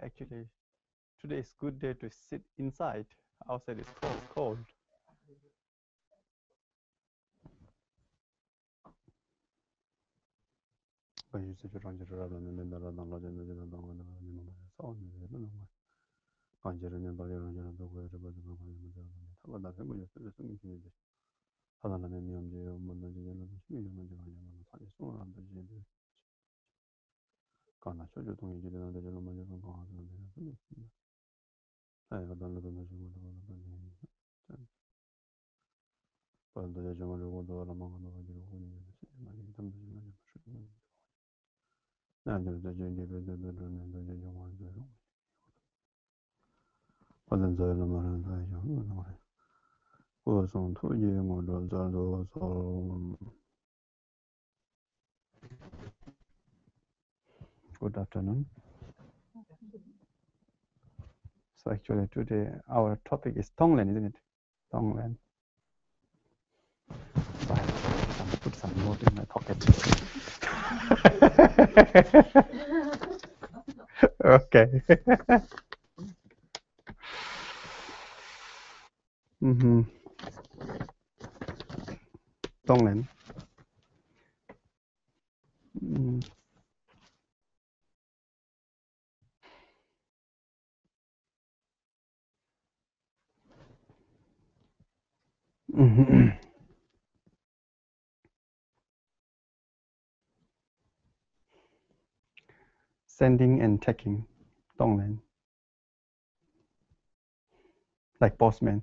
Actually, today is good day to sit inside. Outside is cold. Good afternoon. So actually today our topic is Tonglen, isn't it? Tonglen. So I put some note in my pocket. Okay. Tonglen. Sending and taking, Tonglen. Like postman.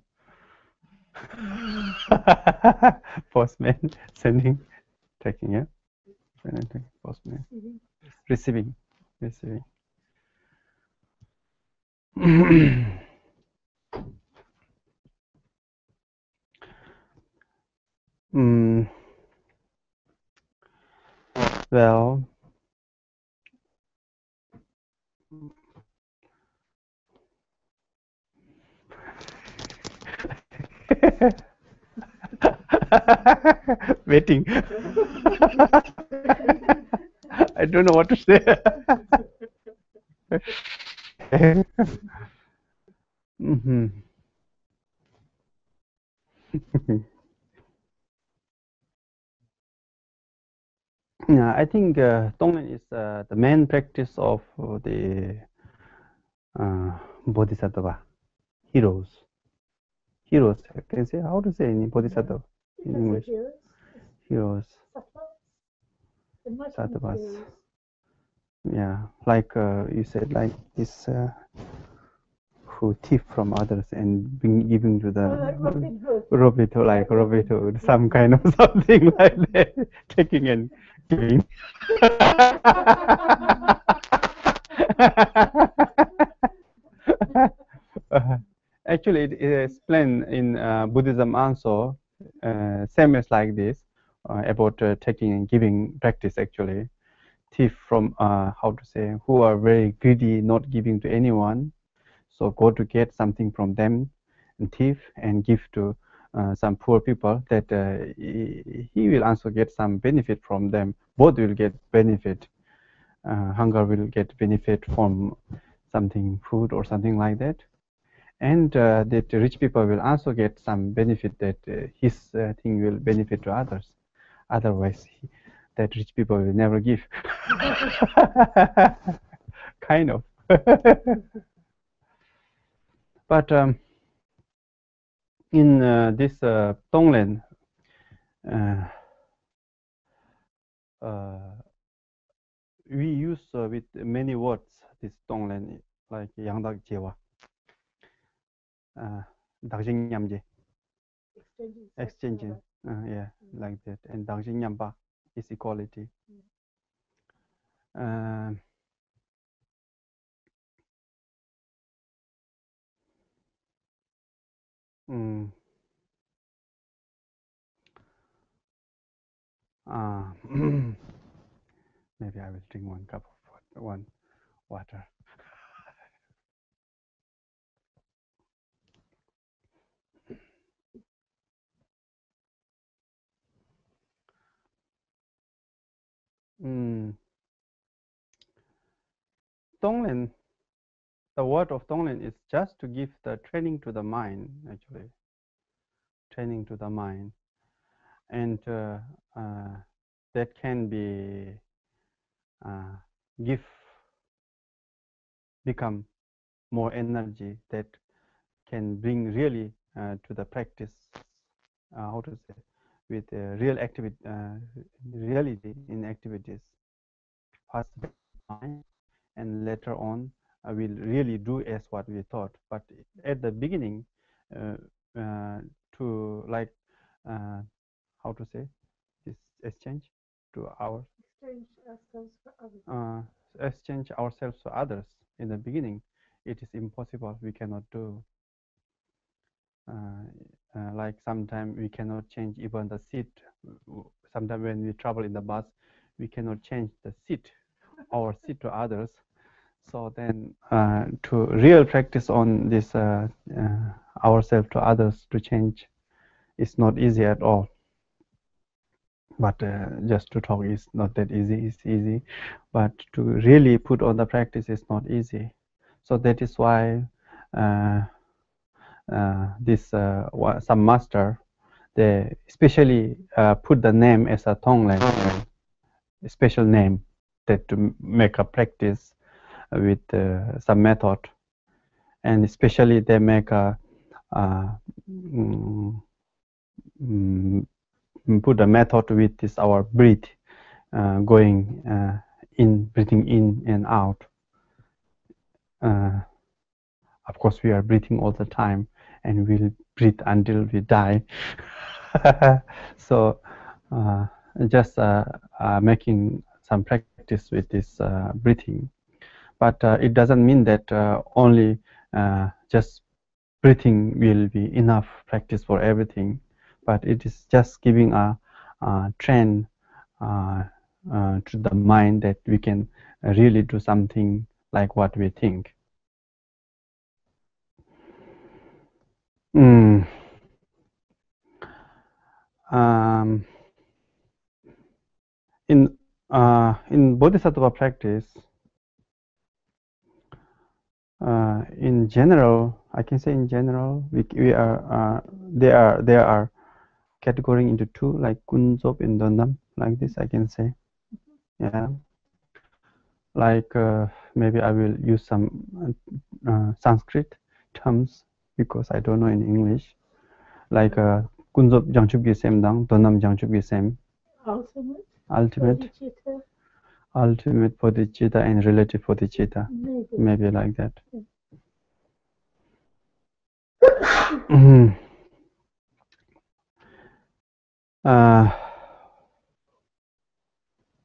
Postman, sending, taking, yeah? Sending, taking, postman. Receiving. Well, waiting. I don't know what to say. Yeah, I think Tonglen is the main practice of the Bodhisattva, heroes. Heroes, I can say, how to say in Bodhisattva in English? Heroes. Sattvas. Yeah, like you said, like this who thief from others and giving to the Robin Hood, some kind of something like that, taking and giving. Actually, it is explained in Buddhism also, same as like this, about taking and giving practice actually. Thief from, how to say, who are very greedy, not giving to anyone. So go to get something from them and thief and give to some poor people that he will also get some benefit from them. Both will get benefit. Hunger will get benefit from something, food or something like that. And that rich people will also get some benefit that his thing will benefit to others. Otherwise, that rich people will never give. Kind of. But in this Tonglen, we use with many words this Tonglen, like Yangdak Jewa, Dagjing Nyamje, exchanging, yeah, like that, and Dagjing Nyamba is equality. Maybe I will drink one cup of water. Tonglen, the word of Tonglen is just to give the training to the mind, actually. Training to the mind. And that can be become more energy that can bring really to the practice, how to say, with real activity, reality in activities. First mind, and later on will really do as what we thought. But at the beginning, to like how to say this exchange to our exchange ourselves for others. In the beginning, it is impossible. We cannot do. Like sometimes we cannot change even the seat. Sometimes when we travel in the bus, we cannot change the seat, our seat to others. So then to real practice on this ourselves to others to change is not easy at all. But just to talk is not that easy. It's easy, but to really put on the practice is not easy. So that is why this some master, they especially put the name as a Tonglen, a special name that to make a practice with some method, and especially they make a put a method with this our breath going in, breathing in and out. Of course, we are breathing all the time, and we'll breathe until we die. So just making some practice with this breathing. But it doesn't mean that only just breathing will be enough practice for everything. But it is just giving a trend to the mind that we can really do something like what we think. In Bodhisattva practice, in general, I can say in general, we are there are categorizing into two, like Kunzop and Dondam, like this I can say. Yeah. Like maybe I will use some Sanskrit terms because I don't know in English. Like Kunzop Jangchup Gisemdang, Dondam Jangchup Gisem. Ultimate bodhicitta and relative bodhicitta. Maybe like that.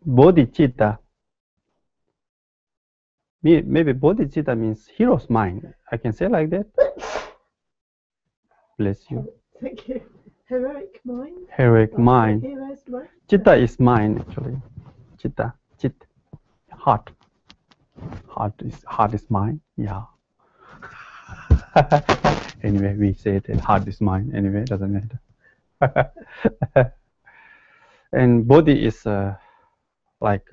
Bodhicitta. Maybe bodhicitta means hero's mind. I can say like that. Bless you. Thank you. Heroic mind. Heroic mind. Hero's mind. Chitta is mind actually. Chitta, chit, heart. Heart is mind. Yeah. Anyway, we say that heart is mind. Anyway, doesn't matter. And body is like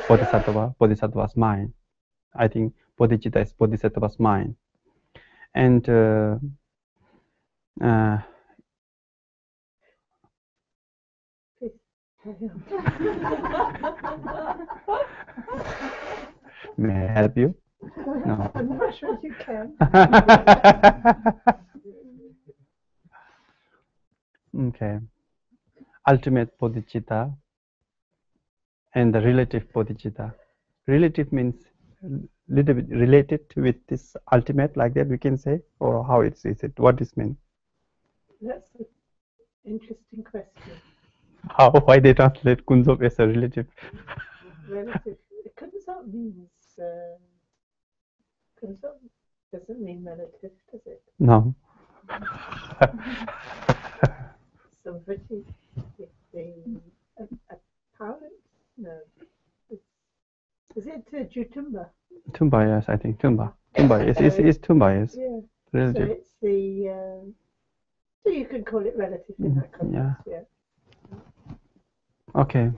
bodhisattva's mind. I think bodhicitta is bodhisattva's mind. And May I help you? No. I'm not sure you can. Okay. Ultimate bodhicitta and the relative bodhicitta. Relative means little bit related with this ultimate, like that we can say, or how is it? What does it mean? That's an interesting question. How? Why they translate kunzop as a relative? Relative. Kunzop means kunzop doesn't mean relative, does it? No. Somebody, apparent? No. Is it Jutumba? Tumba, yes, I think Tumba. Tumba is Tumba, yes. Yeah. Relative. So it's the. So you can call it relative in that context. Yeah. Okay.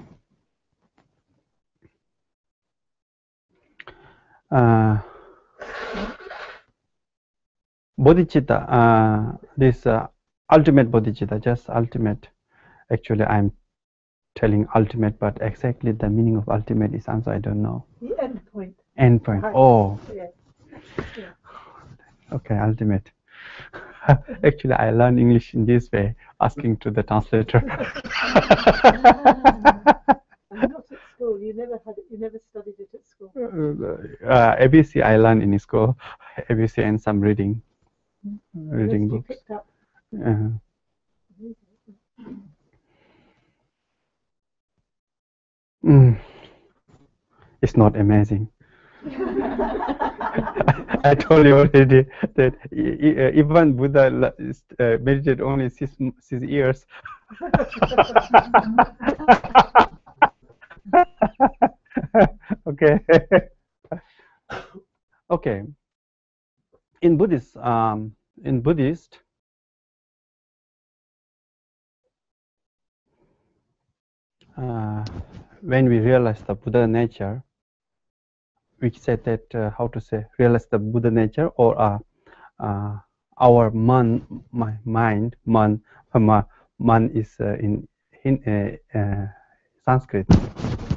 Bodhicitta, this ultimate bodhicitta, just ultimate. Actually, I'm telling ultimate, but exactly the meaning of ultimate is also I don't know. The end point. End point. Right. Oh. Yeah. Yeah. Okay, ultimate. Actually, I learned English in this way, asking to the translator. And not at school. You never studied it at school. ABC I learned in school. ABC and some reading You books. picked up. It's not amazing. I told you already that even Buddha meditated only 6 years. Okay. Okay. In Buddhist, when we realize the Buddha nature, we said that how to say realize the Buddha nature, or our mind, man is in Sanskrit,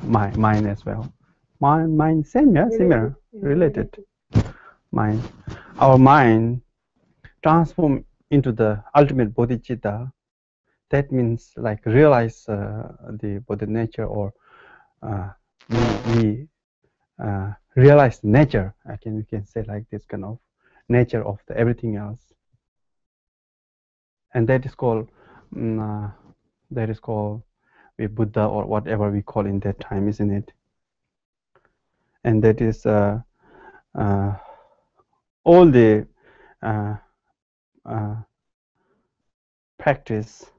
mind as well. Mind, same, yeah, similar, related. Mind, our mind transform into the ultimate bodhicitta. That means like realize the Buddha nature, or we realize nature. We can say like this kind of nature of everything else, and that is called the Buddha, or whatever we call in that time, isn't it? And that is all the practice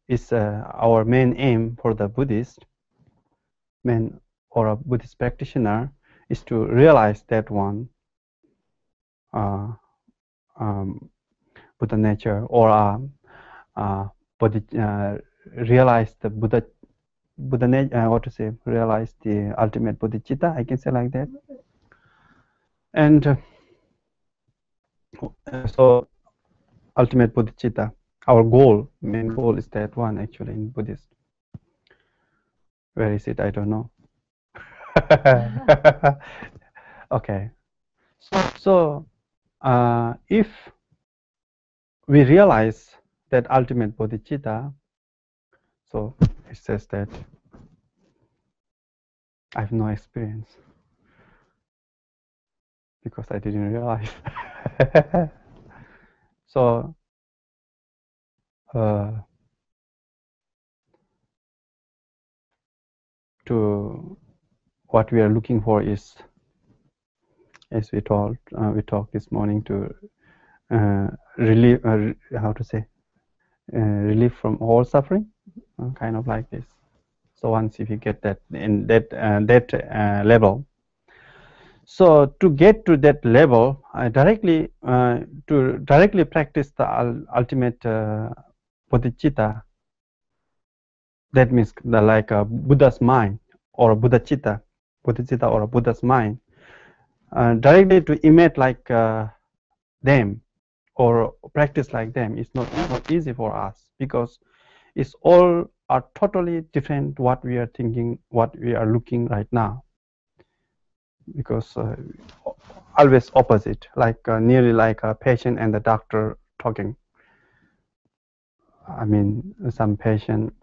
is our main aim for the Buddhist man or a Buddhist practitioner, is to realize that one Buddha nature, or realize the Buddha nature. What to say? Realize the ultimate bodhicitta. I can say like that. And so, ultimate bodhicitta. Our main goal is that one, actually, in Buddhist. Where is it? I don't know. Okay. So, if we realize that ultimate bodhicitta, so it says that I have no experience because I didn't realize. So, to what we are looking for is, as we talked this morning, to relieve, how to say, relief from all suffering, kind of like this. So once if you get that in that level, so to get to that level, to directly practice the ultimate bodhicitta, that means like a Buddha's mind, or a bodhicitta, or a Buddha's mind, directly to imitate like them, or practice like them, is not easy for us, because it's all are totally different what we are thinking, what we are looking right now. Because always opposite, like nearly like a patient and the doctor talking. I mean, some patient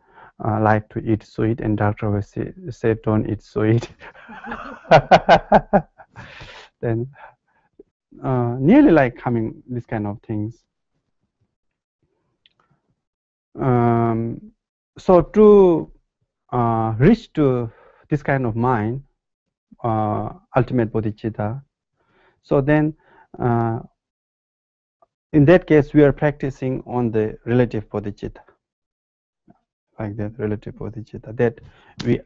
like to eat sweet, and doctor will say don't eat sweet. Then nearly like coming this kind of things. So to reach to this kind of mind, ultimate bodhicitta, so then in that case we are practicing on the relative bodhicitta, like that relative bodhicitta, that we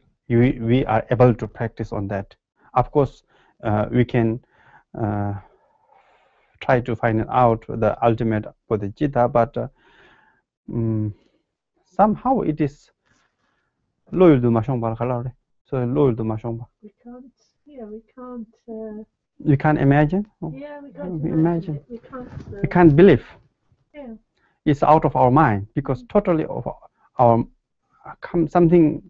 are able to practice on that. Of course, we can try to find out the ultimate bodhicitta, but somehow it is loyal to mashongba kalare. So loyal to mashongba. We can't. Yeah, we can't. You can't imagine. Yeah, we can't imagine it. We can't. We can't believe. Yeah. It's out of our mind, because totally of our something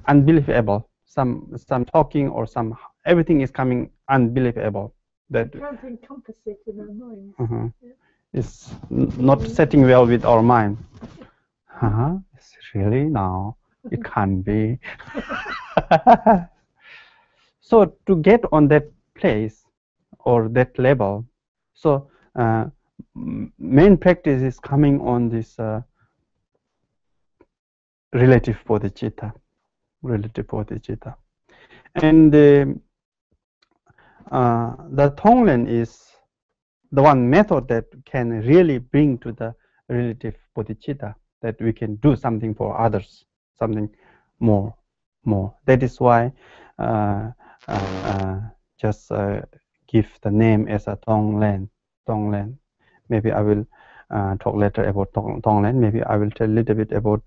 unbelievable. Some talking or some everything is coming unbelievable. That we can't encompass it in our minds. Yeah. It's not setting well with our mind. It's really now. It can't be. So to get on that place or that level, so main practice is coming on this relative bodhicitta, and the Tonglen is the one method that can really bring to the relative bodhicitta, that we can do something for others, something more. That is why just give the name as a Tonglen. Maybe I will talk later about Tonglen. Maybe I will tell a little bit about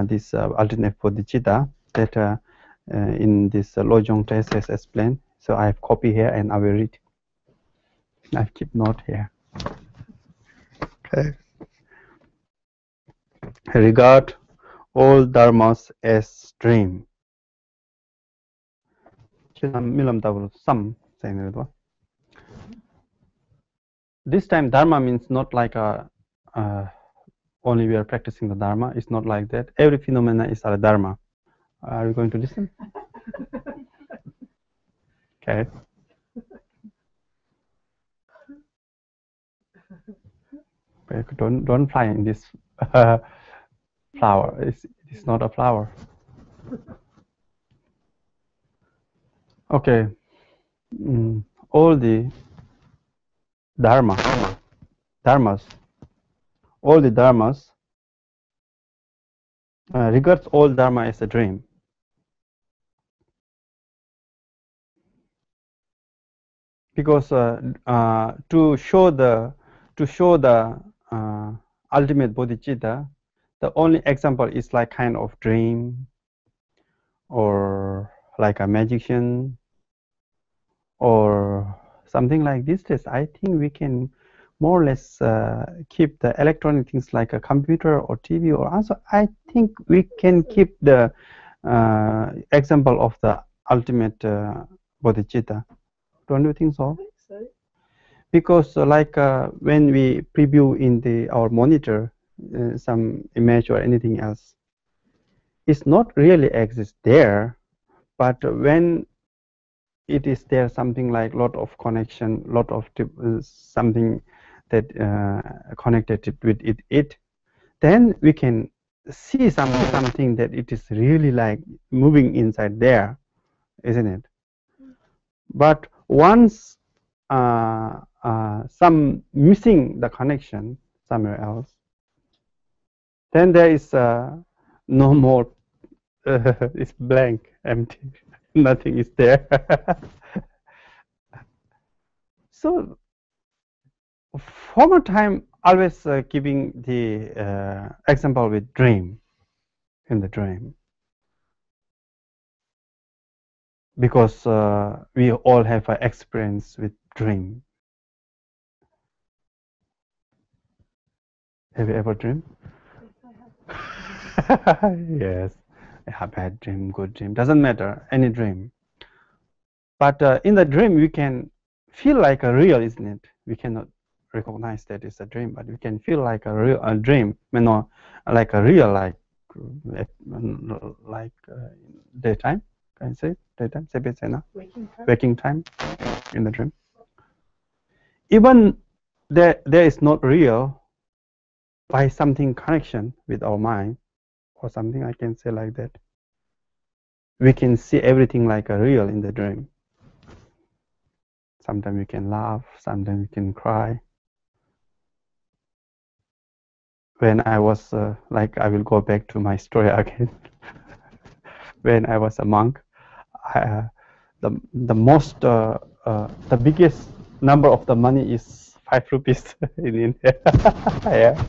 this alternate bodhicitta that in this Lojong text is explained. So I have copy here and I will read. I keep note here. Okay. Regard all dharmas as dream. This time dharma means not like a only we are practicing the dharma. It's not like that. Every phenomena is a dharma. Are you going to listen? Okay. Don't fly in this flower. It's not a flower. Okay. All the dharmas, all the dharmas regards all dharma as a dream. Because to show the ultimate bodhicitta, the only example is like kind of dream, or like a magician, or something like this. I think we can more or less keep the electronic things like a computer or TV, or also I think we can keep the example of the ultimate bodhicitta. Don't you think so? I think so. Because like when we preview in our monitor some image or anything else, it's not really exist there, but when it is there, something like lot of connection, lot of something that connected with it, then we can see something that it is really like moving inside there, isn't it? But once some missing the connection somewhere else, then there is no more. It's blank, empty. Nothing is there. So former time always giving the example with dream, in the dream, because we all have an experience with dream. Have you ever dreamed? Yes, I have. Yes, yeah, bad dream, good dream, doesn't matter, any dream. But in the dream, we can feel like a real, isn't it? We cannot recognize that it's a dream, but we can feel like a real a dream, like a real, like daytime. Can you say daytime? Waking time in the dream. Even there is not real by something connection with our mind or something. I can say like that. We can see everything like a real in the dream. Sometimes we can laugh, sometimes we can cry. When I was I will go back to my story again. When I was a monk, I, the biggest number of the money is 5 rupees in India. Yeah.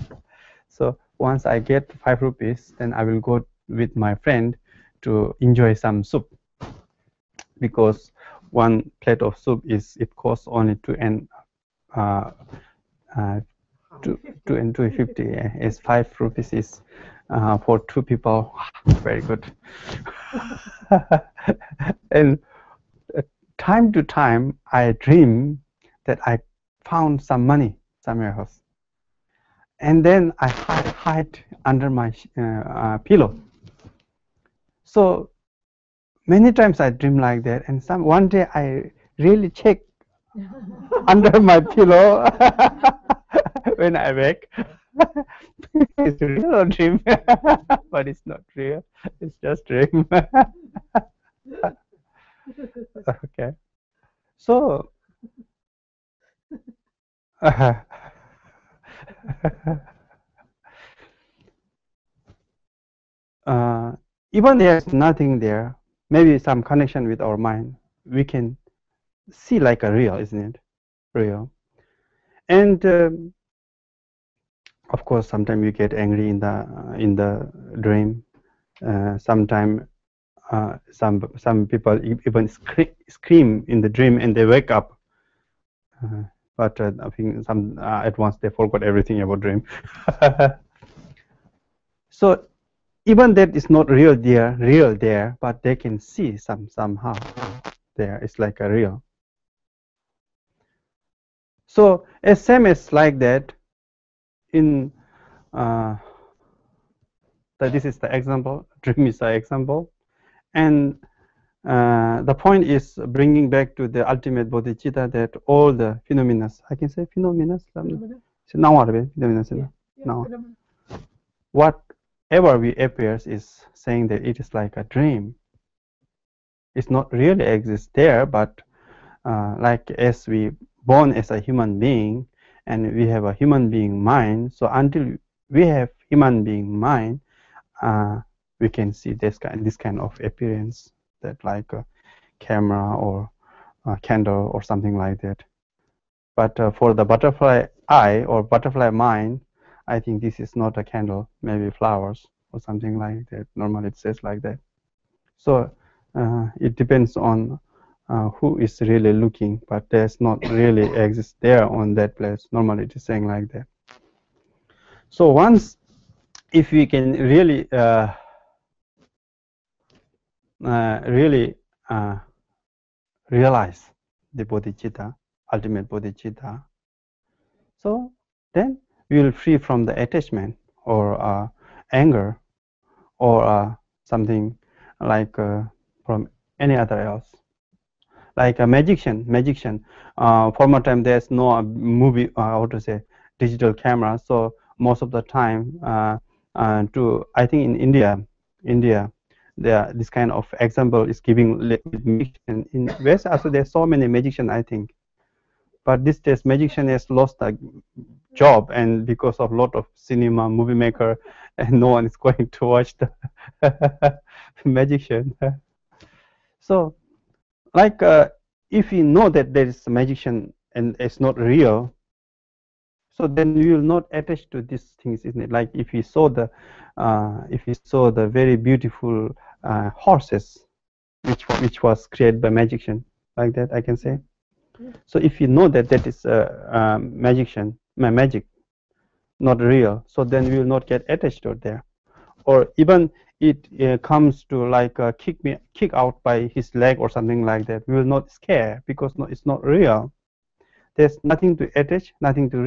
So once I get 5 rupees, then I will go with my friend to enjoy some soup, because one plate of soup it costs only 250. Is 5 rupees is for 2 people. Very good. And time to time, I dream that I found some money somewhere else, and then I hide under my pillow. So many times I dream like that, and one day I really check under my pillow when I wake. It's real or dream? But it's not real. It's just dream. Okay. So even there's nothing there, maybe some connection with our mind, we can see like a real, isn't it? Real. And of course, sometimes you get angry in the dream. Sometimes some people even scream in the dream and they wake up. But I think at once they forgot everything about dream. So even that is not real there, but they can see somehow there. It's like a real. So as same as like that, in this is the example. Dream is the example, and the point is bringing back to the ultimate bodhicitta, that all the phenomena, I can say phenomena. Now, whatever we appears is saying that it is like a dream. It's not really exist there, but like as we born as a human being and we have a human being mind, so until we have human being mind, we can see this kind of appearance, that like a camera or a candle or something like that. But for the butterfly eye or butterfly mind, I think this is not a candle, maybe flowers or something like that. Normally it says like that. So it depends on who is really looking, but there's not really exist there on that place. Normally it is saying like that. So once, if we can really realize the bodhicitta, ultimate bodhicitta, so then we will free from the attachment or anger or something like from any other else. Like a magician. Former time there's no movie, how to say, digital camera. So most of the time, I think in India, this kind of example is giving with magician. In West also there's so many magician, I think. But these days magician has lost a job, and because of lot of cinema movie maker, and no one is going to watch the magician. So like if we know that there is a magician and it's not real, so then we will not attach to these things, isn't it? Like if we saw the very beautiful horses which was created by magician, like that I can say. So if you know that that is magician, magic, not real, so then we will not get attached to it there. or even it comes to like kick out by his leg or something like that, we will not scare because no, it's not real. There's nothing to attach, nothing to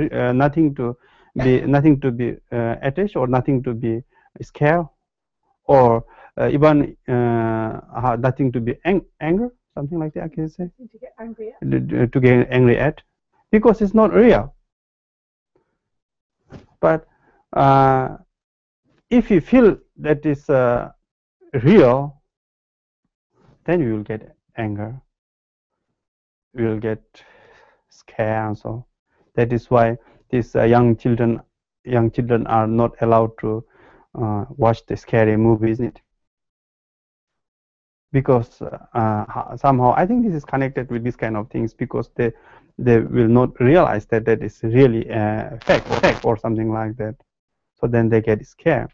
be attached, or nothing to be scared, or even nothing to be anger, something like that. I can say To get angry at. to get angry at, because it's not real. But if you feel that is real, then you will get anger, you will get scared. So that is why these young children are not allowed to watch the scary movie, isn't it? Because somehow I think this is connected with these kind of things, because they will not realize that that is really fake or something like that. So then they get scared.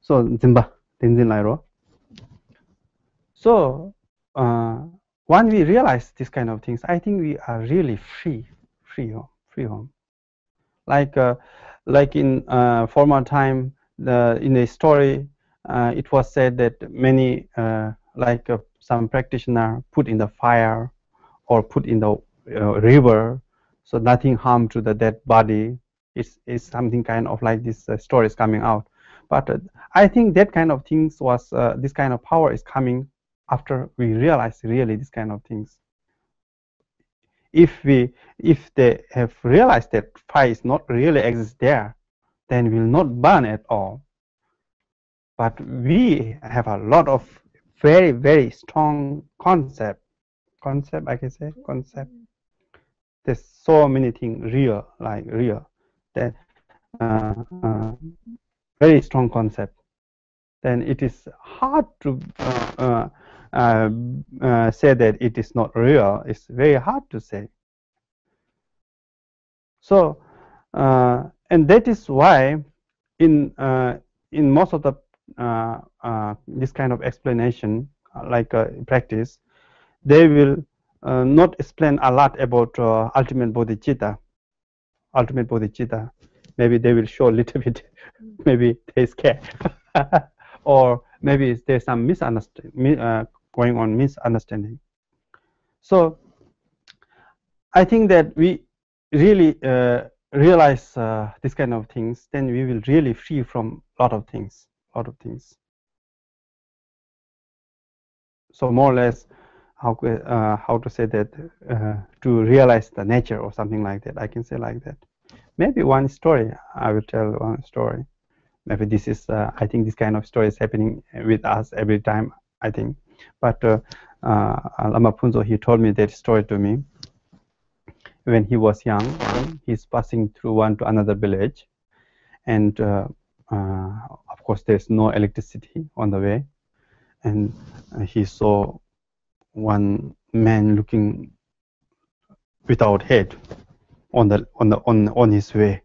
So Zimba, Tenzin Lairo. So when we realize this kind of things, I think we are really free home. Like in former time, in a story, it was said that many some practitioner put in the fire or put in the river, so nothing harm to the dead body. It's something kind of like this story is coming out. But I think that kind of things was this kind of power is coming after we realize really this kind of things. If they have realized that fire is not really exist there, then we will not burn at all. But we have a lot of very, very strong concept, I can say, concept. There's so many things real, that very strong concept. Then it is hard to say that it is not real. It's very hard to say. So, and that is why in most of the this kind of explanation, practice, they will not explain a lot about ultimate bodhicitta. Maybe they will show a little bit. Maybe they scare, or maybe there's some misunderstanding going on, misunderstanding. So I think that we really realize this kind of things, then we will really free from a lot of things. So more or less, how to say that, to realize the nature or something like that, I can say like that. Maybe one story, I will tell one story. Maybe this is, I think this kind of story is happening with us every time, I think. But Lama Phunzo, he told me that story to me. When he was young, he's passing through one to another village, and of course there's no electricity on the way, and he saw one man looking without head on his way,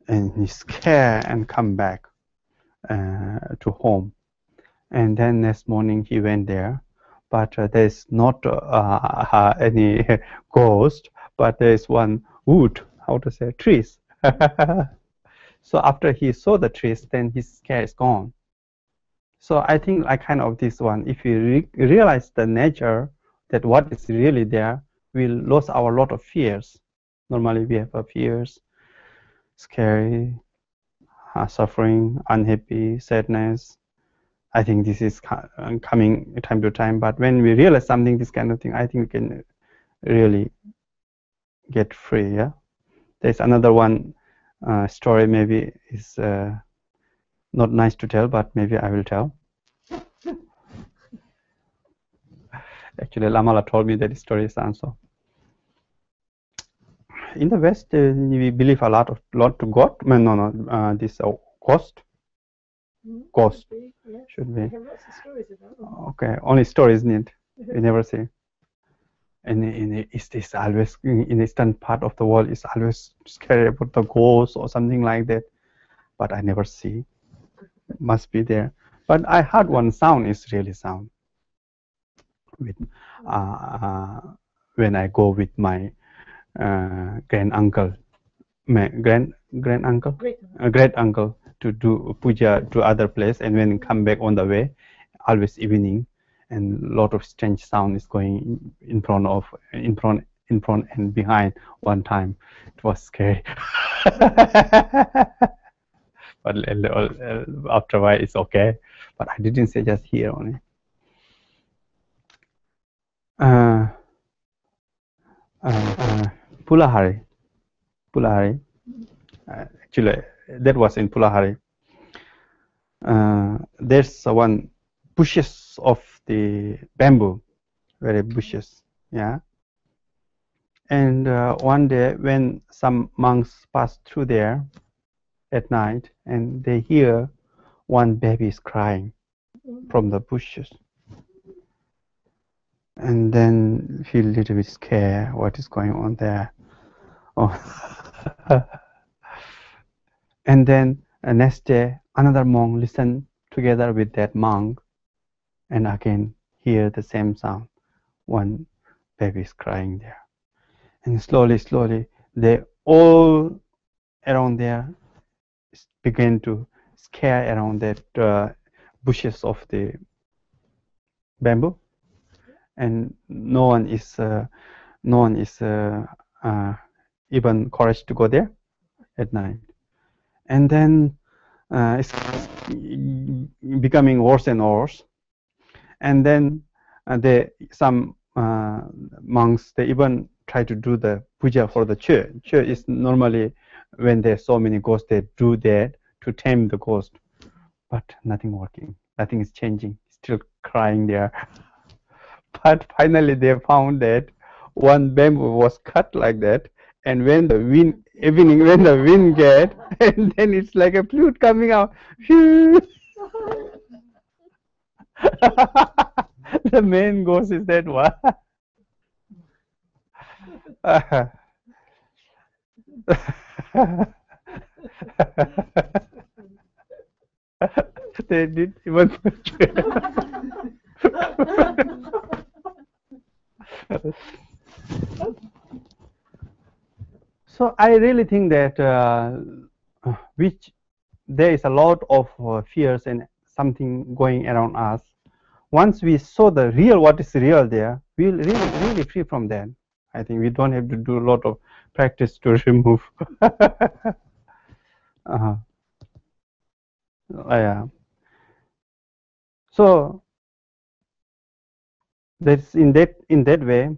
and he scared and come back to home. And then next morning he went there, but there's not any ghost, but there's one wood, how to say, trees. So after he saw the trees, then his scare is gone. So I think like kind of this one, if we realize the nature, that what is really there, we'll lose our lot of fears. Normally we have fears, scary, suffering, unhappy, sadness. I think this is coming time to time, but when we realize something, this kind of thing, I think we can really get free. Yeah, there's another one story. Maybe is not nice to tell, but maybe I will tell. Actually, Lamala told me that story is also. In the West, we believe a lot to God. This ghost. Ghost should be. I have lots of stories about them. Okay, only stories need. We never see. In East is always in eastern part of the world is always scary about the ghosts or something like that, but I never see. Must be there. But I heard one sound is really sound. With when I go with my great uncle, great uncle, to do puja to other place, and when come back on the way, always evening, and lot of strange sound is going in front and behind. One time, it was scary. But after a while, it's okay. But I didn't say just here only. Pulahari. Actually, that was in Pulahari. There's one bushes of the bamboo, very bushes, yeah. And one day when some monks passed through there at night, and they hear one baby is crying from the bushes, and then feel a little bit scared. What is going on there? Oh. And then next day, another monk listened together with that monk, and again hear the same sound. One baby is crying there, and slowly, they all around there begin to scare around that bushes of the bamboo, and no one is even courage to go there at night. And then it's becoming worse and worse. And then some monks, they even try to do the puja for the church. Church is normally, when there's so many ghosts, they do that to tame the ghost. But nothing working. Nothing is changing. Still crying there. But finally they found that one bamboo was cut like that, and when the wind get, and then it's like a flute coming out. The main ghost is that one. They did even. So I really think that which there is a lot of fears and something going around us. Once we saw the real, what is real there, we'll really free from that. I think we don't have to do a lot of practice to remove. Yeah. So that's in that way.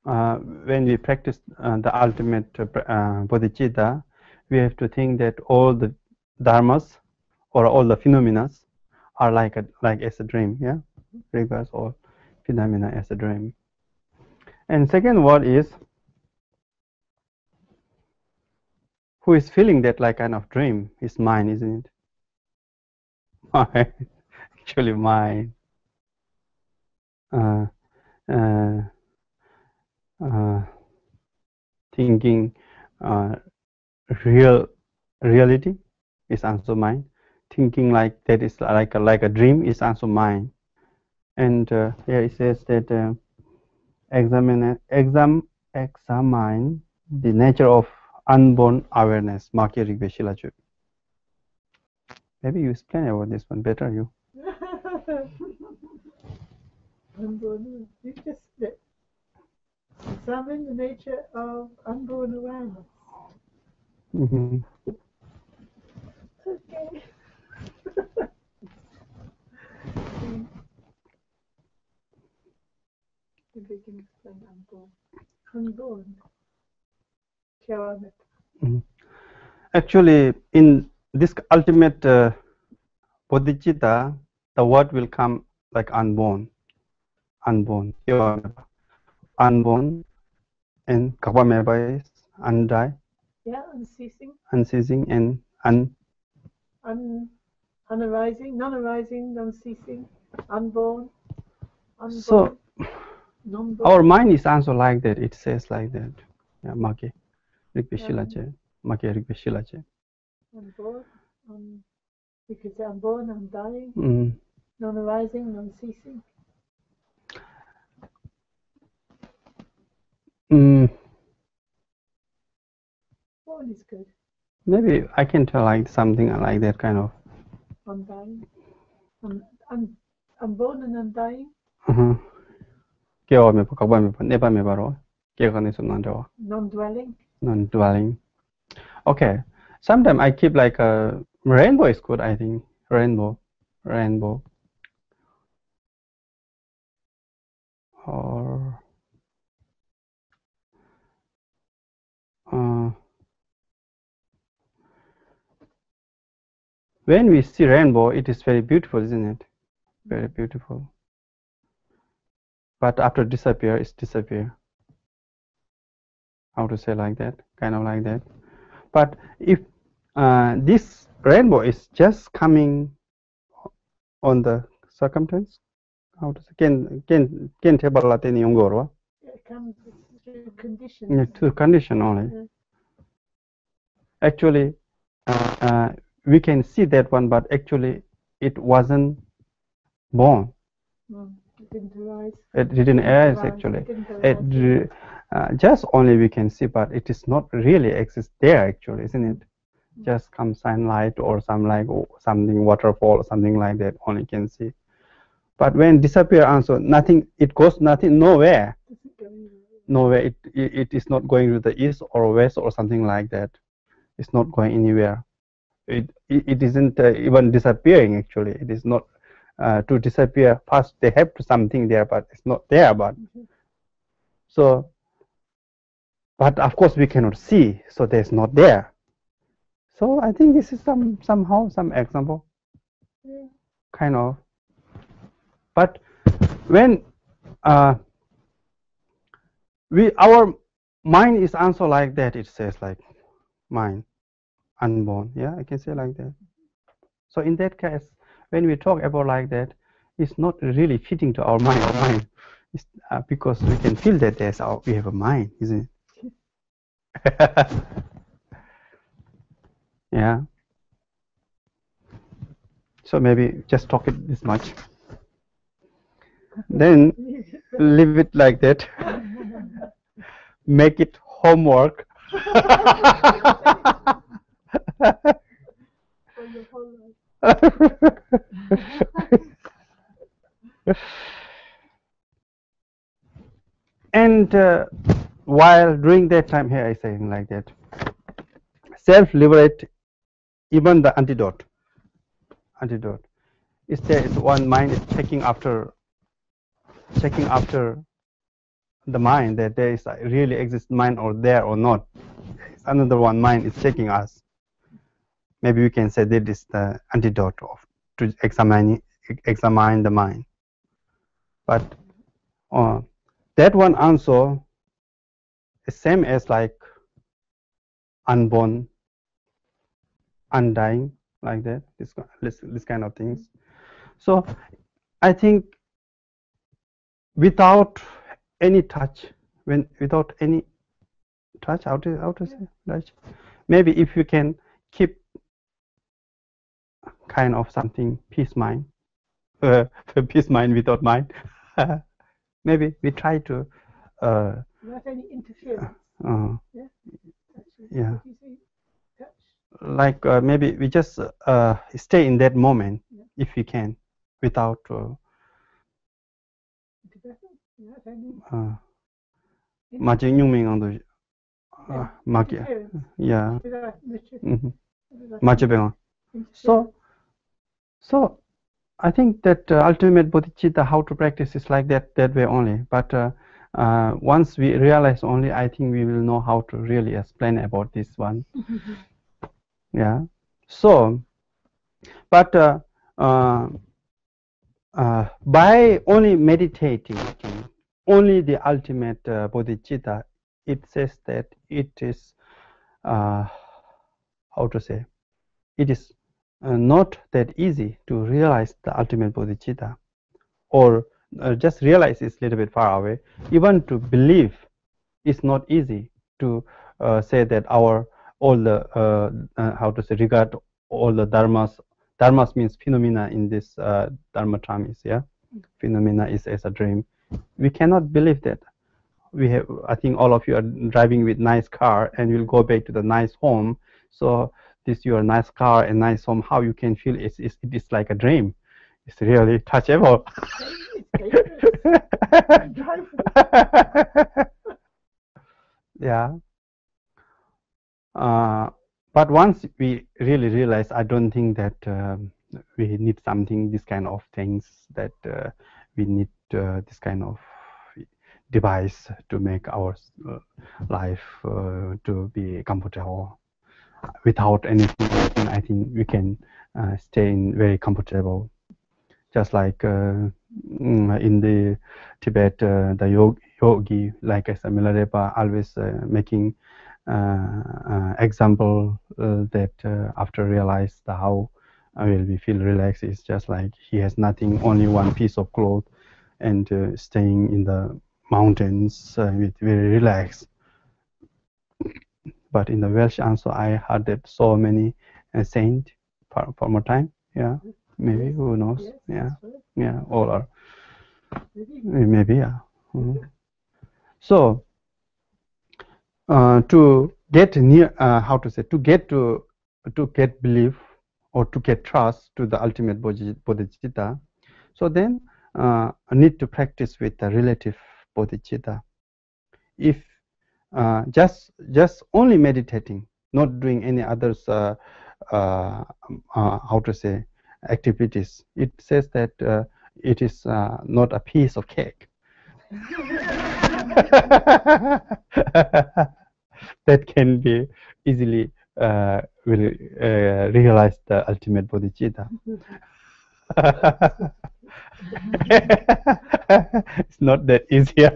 When we practice the ultimate bodhicitta, we have to think that all the dharmas or all the phenomena are like as a dream. Yeah, regards all phenomena as a dream. And second word is, who is feeling that like kind of dream is mind, isn't it? Mind, actually mind. Uh, uh, Thinking reality is also mind. Thinking like that is like a dream is also mind. And here it says that examine the nature of unborn awareness. Maybe you explain about this one better, you. Unborn, you just examine the nature of unborn awareness. Mm-hmm. Okay. If we can explain unborn. Unborn. Mm-hmm. Actually, in this ultimate bodhicitta, the word will come like unborn, unborn, and kapameba is undie, yeah, unceasing, and unarising, non-arising, non-ceasing, unborn, so non-born. our mind is also like that. It says like that. Yeah, Make Rikveshilache. Unborn, because unborn, undying, non-arising, non-ceasing. Born is good. Maybe I can tell like something like that kind of. Undying. Unborn and undying. Kêu me pa kabwa me pa ne pa me pa ro. Kêu ka ne so nan ro. Non-dwelling. Non-dwelling. Okay. Sometimes I keep like a rainbow is good. I think rainbow. Or when we see rainbow, it is very beautiful, isn't it? Very beautiful. But after disappear, it's disappear. How to say like that? Kind of like that. But if this rainbow is just coming on the circumstance, how to say? Can tell about any younger? It comes through conditions. To condition only. Yeah. Actually, we can see that one, but actually it wasn't born. It didn't arise. It didn't arise actually. Just only we can see, but it is not really exist there actually, isn't it? Just come sunlight or some like something waterfall or something like that only can see. But when disappear also nothing, it goes nothing nowhere. Nowhere. It is not going to the east or west or something like that. It's not going anywhere. It isn't even disappearing actually. It is not to disappear. First they have something there, but it's not there. But so, but of course we cannot see, so there's not there. So I think this is somehow some example, kind of. But when our mind is also like that, it says like mind, unborn. Yeah, I can say like that. So in that case, when we talk about like that, it's not really fitting to our mind. It's, because we can feel that we have a mind, isn't it? Yeah. So maybe just talk it this much. Then leave it like that. Make it homework. And while during that time here, I say like that, self-liberate, even the antidote. Is there is one mind is checking after the mind that there is a really exist mind or there or not. Another one mind is checking us. Maybe we can say that is the antidote to examine the mind. But that one also is same as like unborn, undying, like that. This kind of things. So I think without any touch, without any touch, how to say touch? Maybe if you can keep kind of something peace mind, peace mind without mind. Maybe we try to. Without any interference. Yeah. Like maybe we just stay in that moment if we can, without. Yeah. So I think that ultimate bodhicitta, how to practice is like that way only. But once we realize only, I think we will know how to really explain about this one. Yeah. So, but by only meditating, only the ultimate bodhicitta, it says that it is how to say, it is not that easy to realize the ultimate bodhicitta, or just realize it's a little bit far away. Even to believe is not easy. To say that all the how to say, regard all the dharmas means phenomena in this dharma term is, yeah, phenomena is as a dream. We cannot believe that. We have, I think all of you are driving with nice car and will go back to the nice home. So this your nice car and nice home, how you can feel it is like a dream. It's really touchable. Yeah. But once we really realize, I don't think that we need something, this kind of things, that we need this kind of device to make our life to be comfortable. Without anything, I think we can stay in very comfortable. Just like in the Tibet, the yogi, like as a Milarepa, always making example that after realize the how will we feel relaxed, is just like he has nothing, only one piece of cloth, and staying in the mountains with very relaxed. But in the Welsh also, I heard that so many saint for more time. Yeah, maybe, who knows? Yeah, yeah, all are maybe, yeah. So to get near, how to say, to get belief or to get trust to the ultimate bodhicitta. So then I need to practice with the relative bodhicitta. If just only meditating, not doing any others, how to say, activities, it says that it is not a piece of cake. That can be easily will realize the ultimate bodhicitta. It's not that easy.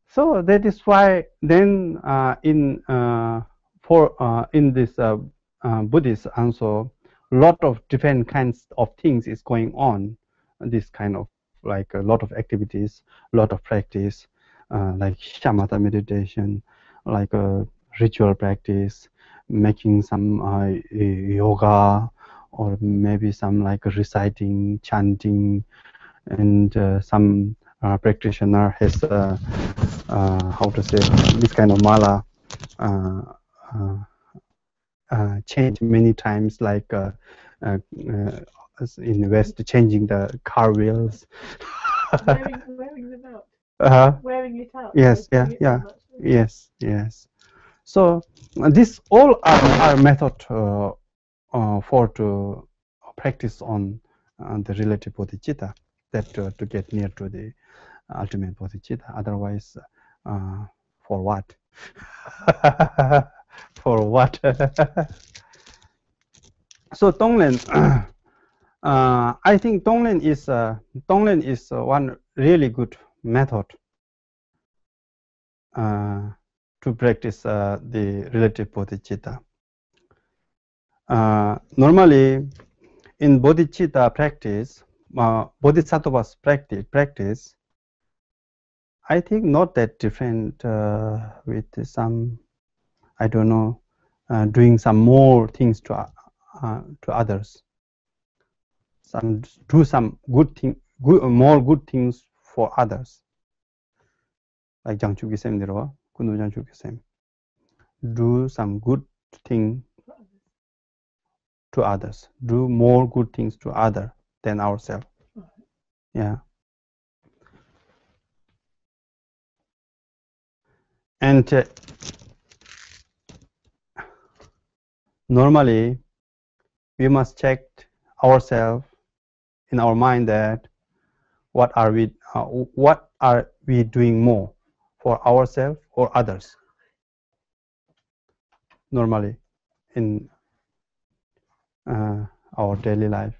So that is why then in this Buddhist also, lot of different kinds of things is going on. This kind of like a lot of activities, lot of practice, like shamatha meditation, like a ritual practice, making some yoga, or maybe some like reciting, chanting, and some practitioner has how to say, this kind of mala changed many times, like in West, changing the car wheels. Wearing them out. Wearing it out. Yes, yeah, yeah, yes, yes. So this all are method for to practice on the relative bodhicitta, that to get near to the ultimate bodhicitta. Otherwise, for what? For what? So Tonglen, I think Tonglen is one really good method to practice the relative bodhicitta. Normally, in bodhicitta practice, bodhisattvas practice, I think not that different with some, I don't know, doing some more things to others. Do some more good things for others. Like Jangchu Gisem Nirwa, Kundu Jangchu Gisem. Do some good thing to others. Do more good things to other than ourselves. Yeah. And normally, we must check ourselves in our mind that what are we doing more for ourselves or others. Normally, in our daily life,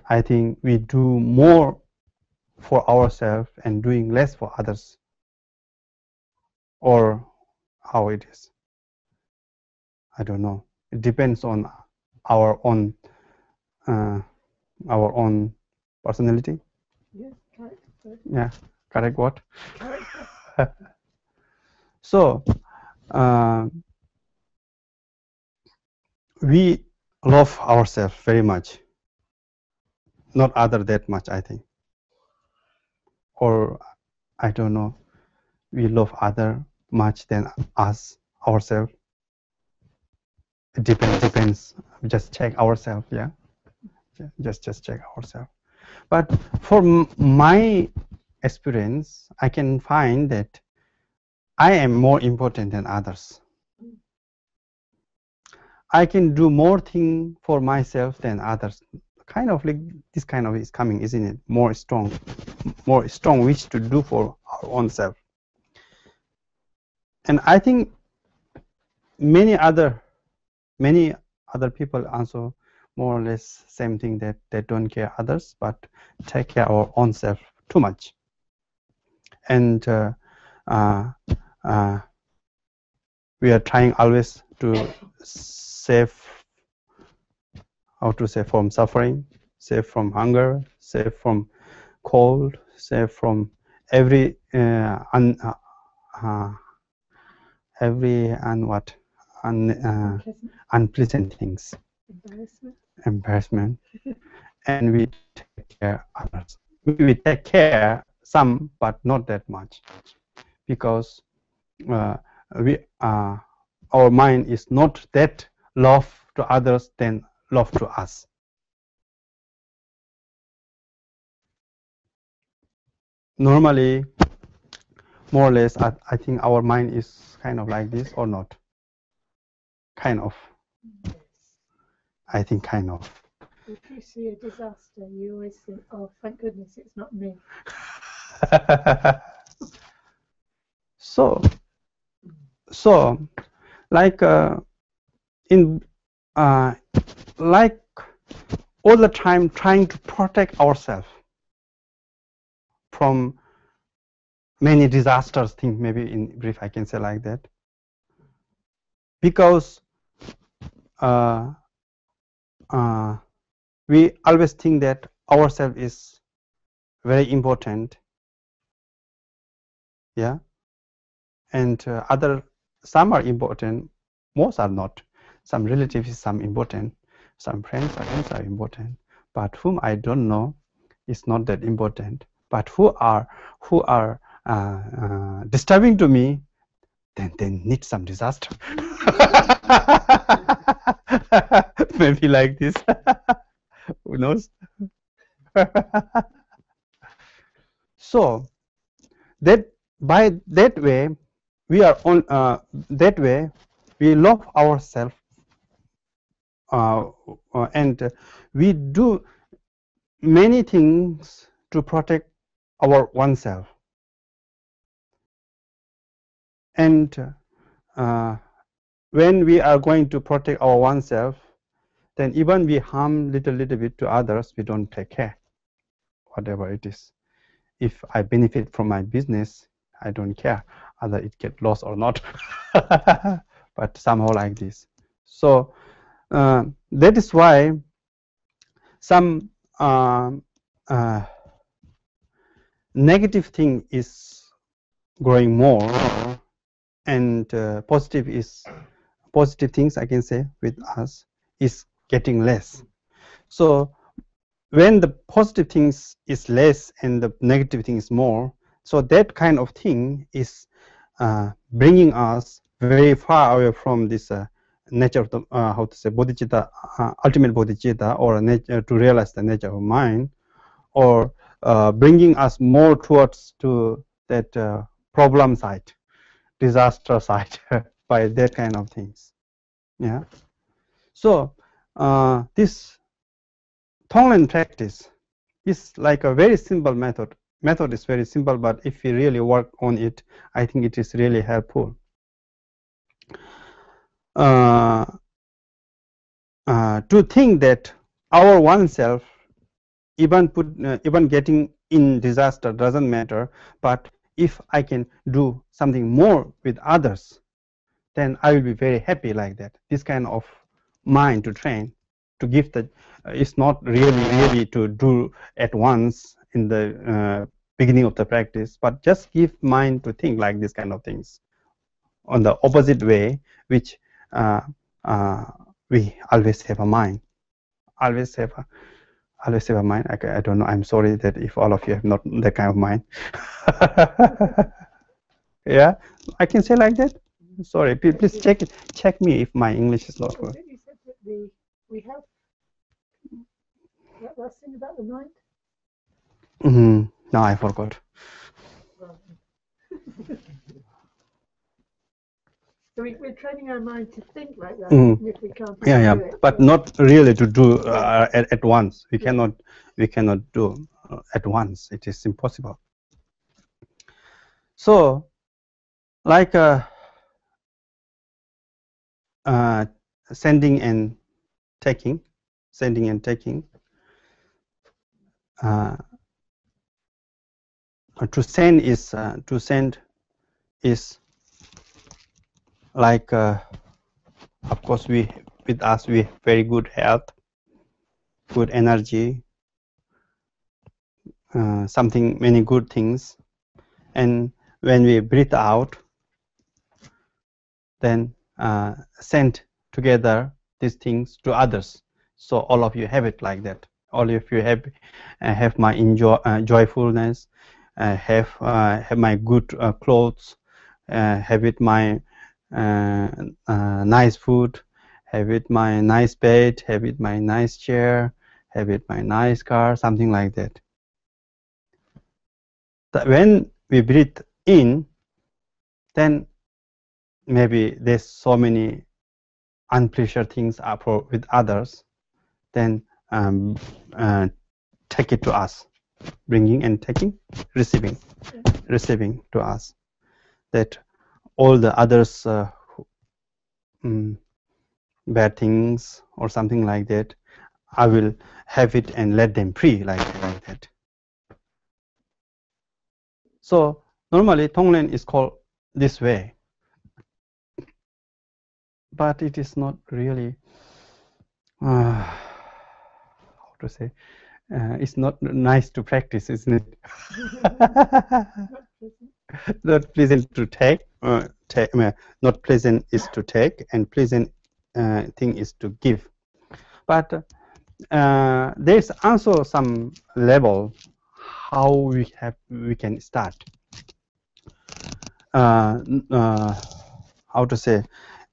I think we do more for ourselves and doing less for others, or how it is. I don't know. It depends on our own personality. Yes, correct. Yeah, correct. What? So we love ourselves very much, not other that much, I think. Or I don't know. We love other much than us ourselves. It depends. Just check ourselves, yeah. Just check ourselves. But for my experience, I can find that I am more important than others. I can do more things for myself than others. Kind of like this kind of is coming, isn't it? More strong wish to do for our own self. And I think many other people also more or less same thing, that they don't care others but take care of our own self too much. And we are trying always to save, from suffering, save from hunger, save from cold, save from every unpleasant things, embarrassment. And we take care of others. We take care some, but not that much, because our mind is not that love to others than love to us. Normally, more or less, I think our mind is kind of like this, or not? Kind of. I think kind of. If you see a disaster, you always think, oh, thank goodness it's not me. So like like all the time trying to protect ourselves from many disasters things, maybe in brief I can say like that, because we always think that ourselves is very important, yeah, and some are important, most are not. Some relatives, some important, some friends are important, but whom I don't know is not that important. But who are disturbing to me, then they need some disaster. Maybe like this. Who knows? So that by that way we are on that way we love ourselves, and we do many things to protect our oneself. And when we are going to protect our oneself, then even we harm little bit to others, we don't take care, whatever it is. If I benefit from my business, I don't care whether it get lost or not. But somehow like this. So that is why some negative thing is growing more, and positive things, I can say, with us is getting less. So when the positive things is less and the negative thing is more, so that kind of thing is bringing us very far away from this nature of the how to say bodhicitta, ultimate bodhicitta, or nature, to realize the nature of mind, or bringing us more towards to that problem side, disaster side, by that kind of things. Yeah. So this Tonglen practice is like a very simple method. Method is very simple, but if we really work on it, I think it is really helpful. To think that our oneself, even getting in disaster doesn't matter, but if I can do something more with others, then I will be very happy like that. This kind of mind to train, to give the, it's not really to do at once in the beginning of the practice, but just give mind to think like this kind of things on the opposite way, which we always have a mind, always have a mind. I don't know, I'm sorry that if all of you have not that kind of mind. Yeah, I can say like that. Sorry, please check me if my English is not good. You said that we have that last thing about the mind. No, I forgot. So we're training our mind to think like that. If we can't Yeah, do it, but not really to do at once. We Yeah. cannot do at once. It is impossible. So, like sending and taking, to send is like of course with us we have very good health, good energy, many good things, and when we breathe out, then send together these things to others. So all of you have it like that. All of you have my joyfulness, have my good clothes, have it my nice food, have it my nice bed, have it my nice chair, have it my nice car, something like that. When we breathe in, then maybe there's so many unpleasant things with others, then take it to us, bringing and taking, receiving to us. That all the others bad things or something like that, I will have it and let them free like that. So normally Tonglen is called this way, but it is not really how to say. It's not nice to practice, isn't it? Not pleasant to take. Not pleasant is to take, and pleasant thing is to give. But there's also some level how we can start. How to say?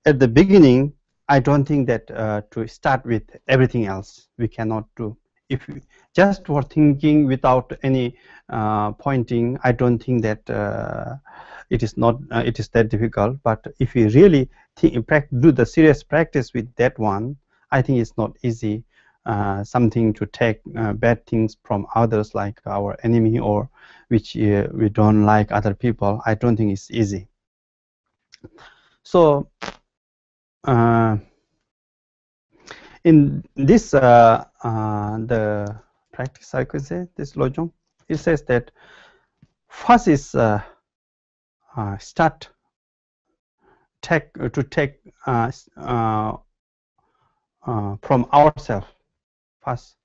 At the beginning, I don't think that to start with everything else we cannot do. If just for thinking without any pointing, I don't think that it is that difficult. But if we really do the serious practice with that one, I think it's not easy. Something to take bad things from others, like our enemy, or which we don't like other people. I don't think it's easy. So in this the practice, I could say, this Lojong, it says that first is start take from ourselves, first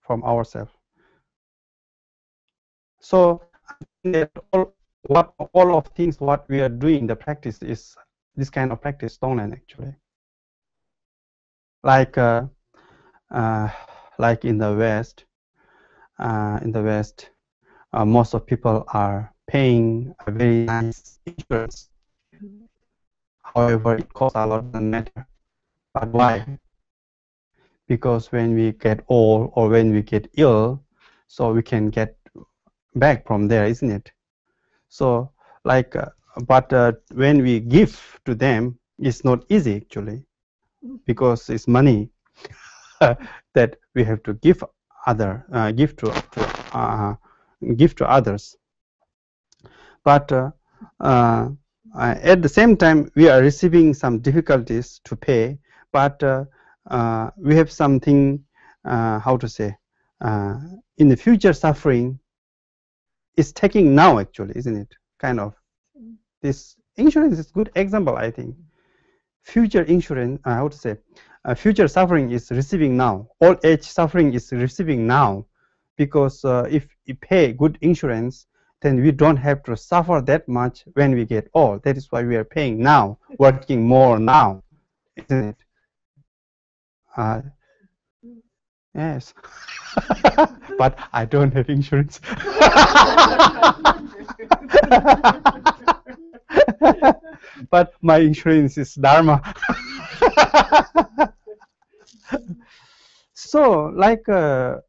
from ourselves. So that all of things what we are doing, the practice is this kind of practice, Tonglen, actually. Like in the West, most of people are paying a very nice insurance. However, it costs a lot, doesn't matter. But why? Because when we get old or when we get ill, so we can get back from there, isn't it? So like, but when we give to them, it's not easy actually, because it's money that we have to give give to others. But at the same time, we are receiving some difficulties to pay, but we have something, how to say, in the future suffering is taking now actually, isn't it? Kind of. This insurance is a good example, I think. Future insurance, how to say, future suffering is receiving now. Old age suffering is receiving now, because if we pay good insurance, then we don't have to suffer that much when we get old. That is why we are paying now, working more now, isn't it? Yes. But I don't have insurance. But my insurance is Dharma. So, like the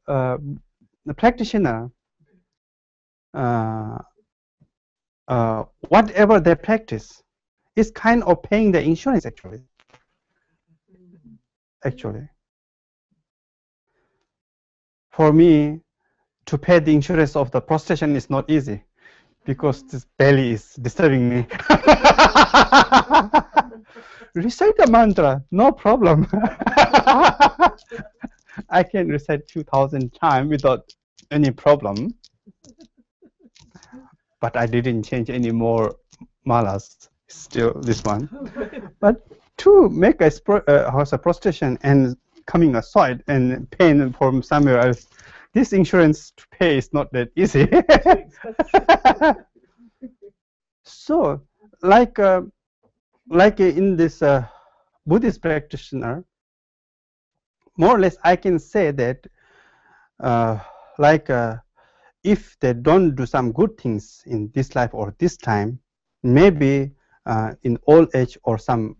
practitioner, whatever they practice is kind of paying the insurance actually. For me, to pay the insurance of the prostration is not easy because this belly is disturbing me. Recite the mantra, no problem. I can recite 2,000 times without any problem. But I didn't change any more malas, still this one. But to make a prostration and coming aside and pain from somewhere else, this insurance to pay is not that easy. So, like in this Buddhist practitioner, more or less I can say that if they don't do some good things in this life or this time, maybe in old age or some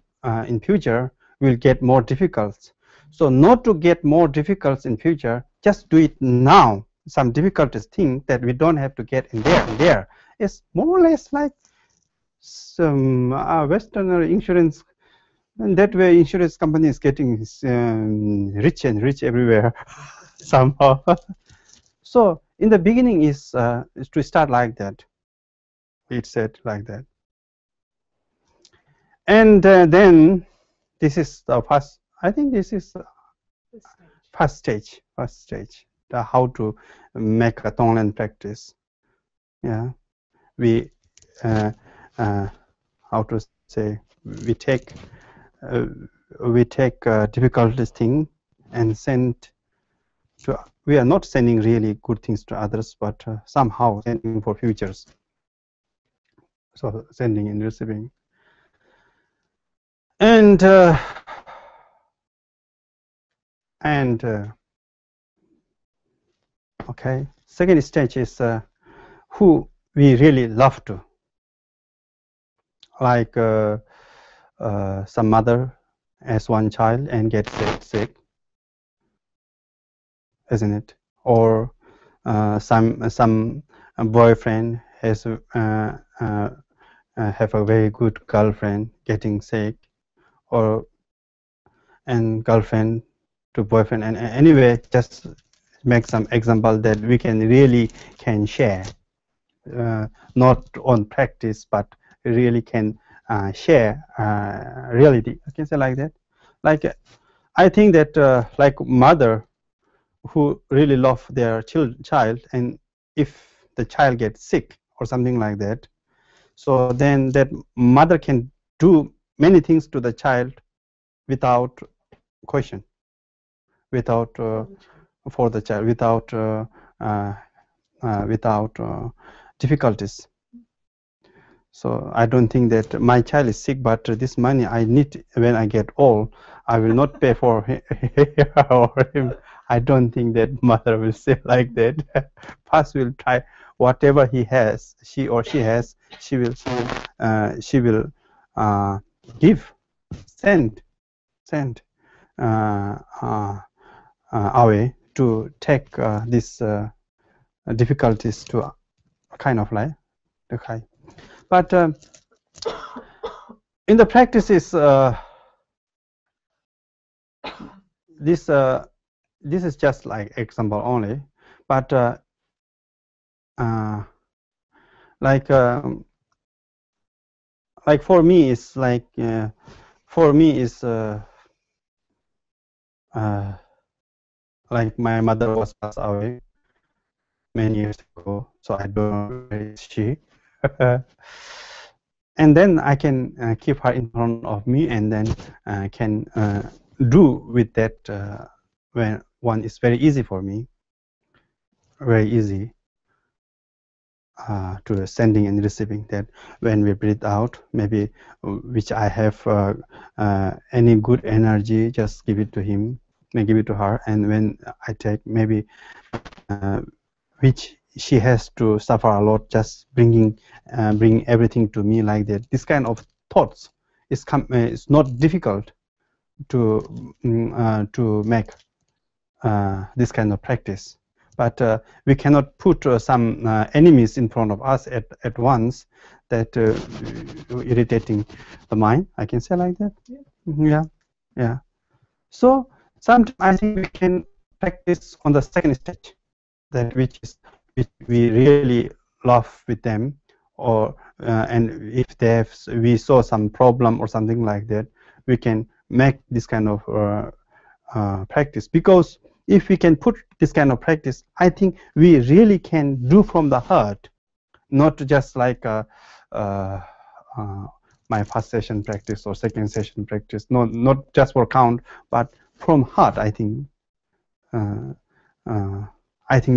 in future will get more difficult. So not to get more difficult in future, just do it now. Some difficult thing that we don't have to get in there. It's more or less like some Western insurance, and that way insurance company is getting rich and rich everywhere somehow. So in the beginning is to start like that. It said like that. And then this is the first, I think this is first stage, how to make a Tonglen practice. Yeah, we, how to say, we take difficult thing and send to, we are not sending really good things to others, but somehow sending for futures. So sending and receiving. And okay, second stage is who we really love to, like some mother has one child and gets sick, isn't it? Or some boyfriend has have a very good girlfriend getting sick, or and girlfriend to boyfriend, and anyway, just make some example that we can really can share, not on practice, but really can share reality. I can say like that. Like I think that like mother who really love their child, and if the child gets sick or something like that, so then that mother can do many things to the child without question, without for the child, without difficulties. So I don't think that my child is sick, but this money I need when I get old, I will not pay for her or him. I don't think that mother will say like that. First, will try whatever he has, she or she has. She will give, send away to take these difficulties to kind of like okay. But in the practices, this is just like example only, but like for me it's like for me is like my mother was passed away many years ago, so I don't know where is she. And then I can keep her in front of me, and then can do with that when one is very easy for me, very easy to sending and receiving. That when we breathe out, maybe which I have any good energy, just give it to him, give it to her, and when I take maybe which she has to suffer a lot just bring everything to me like that. This kind of thoughts is it's not difficult to make this kind of practice, but we cannot put some enemies in front of us at once that irritating the mind. I can say like that. Yeah. So sometimes I think we can practice on the second stage, that which we really love with them, or and if we saw some problem or something like that, we can make this kind of practice. Because if we can put this kind of practice, I think we really can do from the heart, not just like my first session practice or second session practice, not just for count, but from heart. I think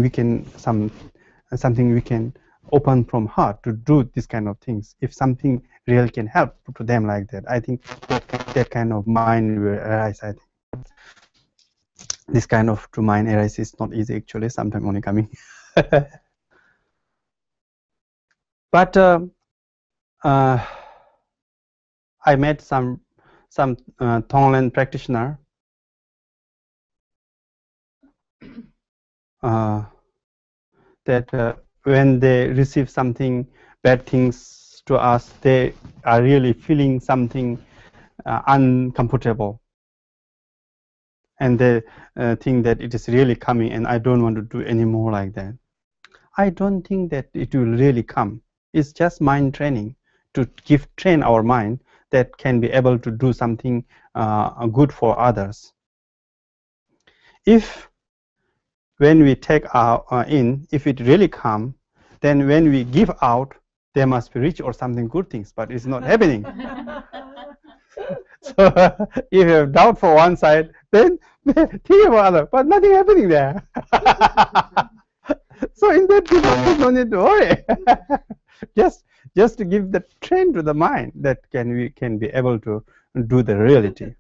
we can something we can open from heart to do this kind of things. If something real can help to them like that, I think that kind of mind will arise. I think this kind of to mind arise is not easy actually. Sometimes only coming. But I met some Tonglen practitioner that when they receive something bad things to us, they are really feeling something uncomfortable, and they think that it is really coming, and I don't want to do any more like that. I don't think that it will really come. It's just mind training to train our mind that can be able to do something good for others. If when we take in, if it really come, then when we give out, there must be rich or something good things, but it's not happening. So if you have doubt for one side, then think about other, but nothing happening there. So in that case, no need to worry. just to give the train to the mind that we can be able to do the reality.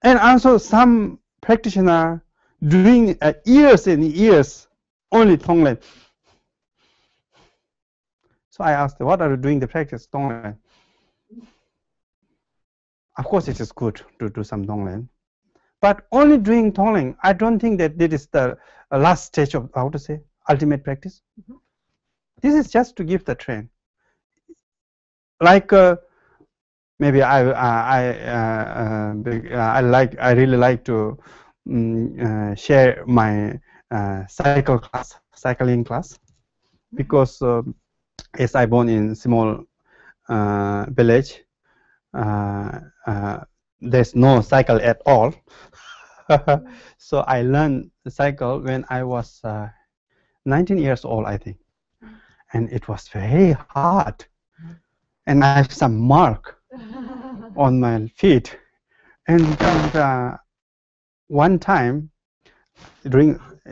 And also some practitioner doing years and years only Tonglen. So I asked, what are you doing the practice Tonglen? Of course, it is good to do some Tonglen, but only doing Tonglen, I don't think that it is the last stage of, how to say, ultimate practice. This is just to give the train. Like maybe I really like to share my cycling class, because as I born in small village, there's no cycle at all. So I learned the cycle when I was 19 years old, I think, and it was very hard, and I have some mark on my feet. And one time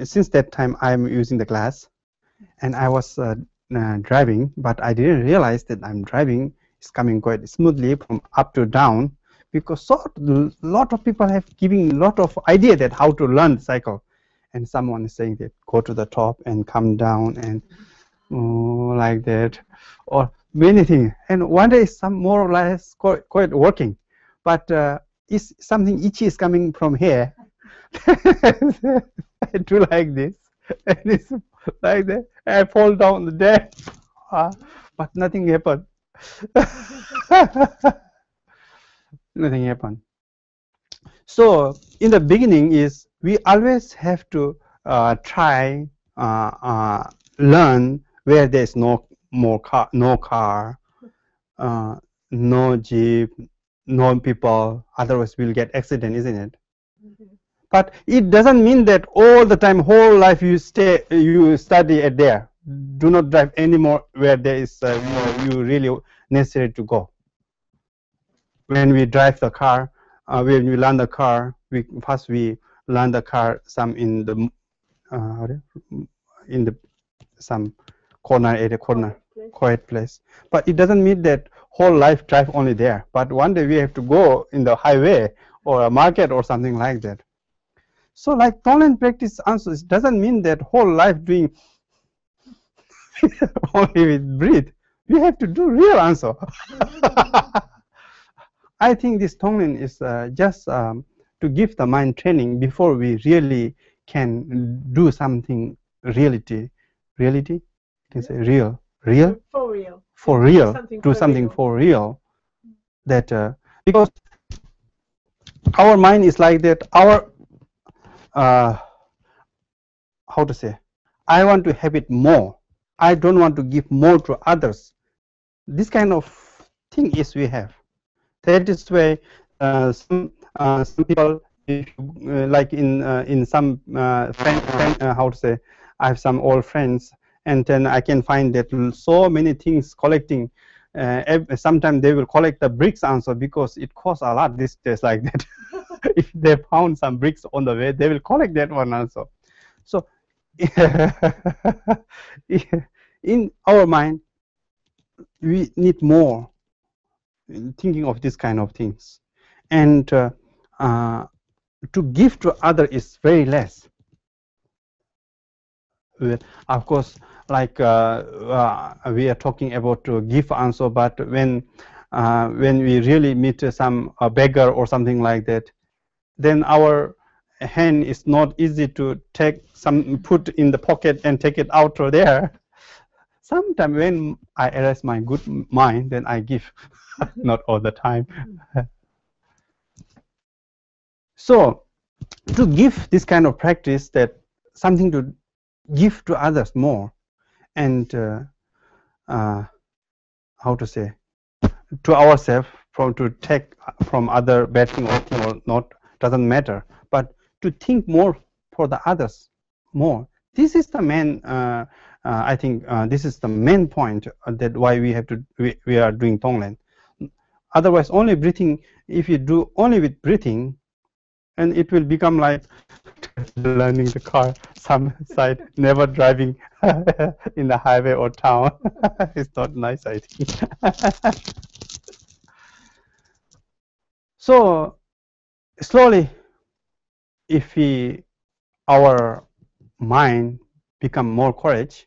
since that time I'm using the glass, and I was driving, but I didn't realize that I'm driving is coming quite smoothly from up to down, because a lot of people have given a lot of idea that how to learn the cycle, and someone is saying that go to the top and come down and like that, or many things. And one day some more or less quite working, but is something itchy is coming from here. I do like this, and it's like that. I fall down there, but nothing happened. Nothing happened. So in the beginning is we always have to try learn where there's no car, no jeep, no people. Otherwise, we'll get accident, isn't it? But it doesn't mean that all the time, whole life you study at there. Do not drive anymore where there is you really necessary to go. When we drive the car, when we learn the car, we learn the car some in the some quiet place. But it doesn't mean that whole life drive only there. But one day we have to go in the highway or a market or something like that. So like Tonglen practice answers doesn't mean that whole life doing only with breathe. We have to do real answer. I think this Tonglen is just to give the mind training before we really can do something reality. Reality? You can say real. Real? For real. For real. Do something for real. That because our mind is like that. Our how to say? I want to have it more. I don't want to give more to others. This kind of thing is we have. That is why some people, if you, like in some how to say, I have some old friends, and then I can find that so many things collecting. Sometimes they will collect the bricks answer because it costs a lot these days like that. If they found some bricks on the way, they will collect that one also. So in our mind, we need more thinking of this kind of things, and to give to other is very less. Of course, like we are talking about to give answer, but when we really meet some beggar or something like that, then our hand is not easy to take some, put in the pocket and take it out or there. Sometimes when I erase my good mind, then I give, not all the time. So to give this kind of practice, that something to give to others more, and how to say, to ourselves, from to take from other bad thing or not, doesn't matter, but to think more for the others more. This is the main I think this is the main point that why we have to we are doing Tonglen. Otherwise, only breathing, if you do only with breathing, and it will become like learning the car some side, never driving in the highway or town. It's not nice, I think. So slowly, if our mind become more courageous,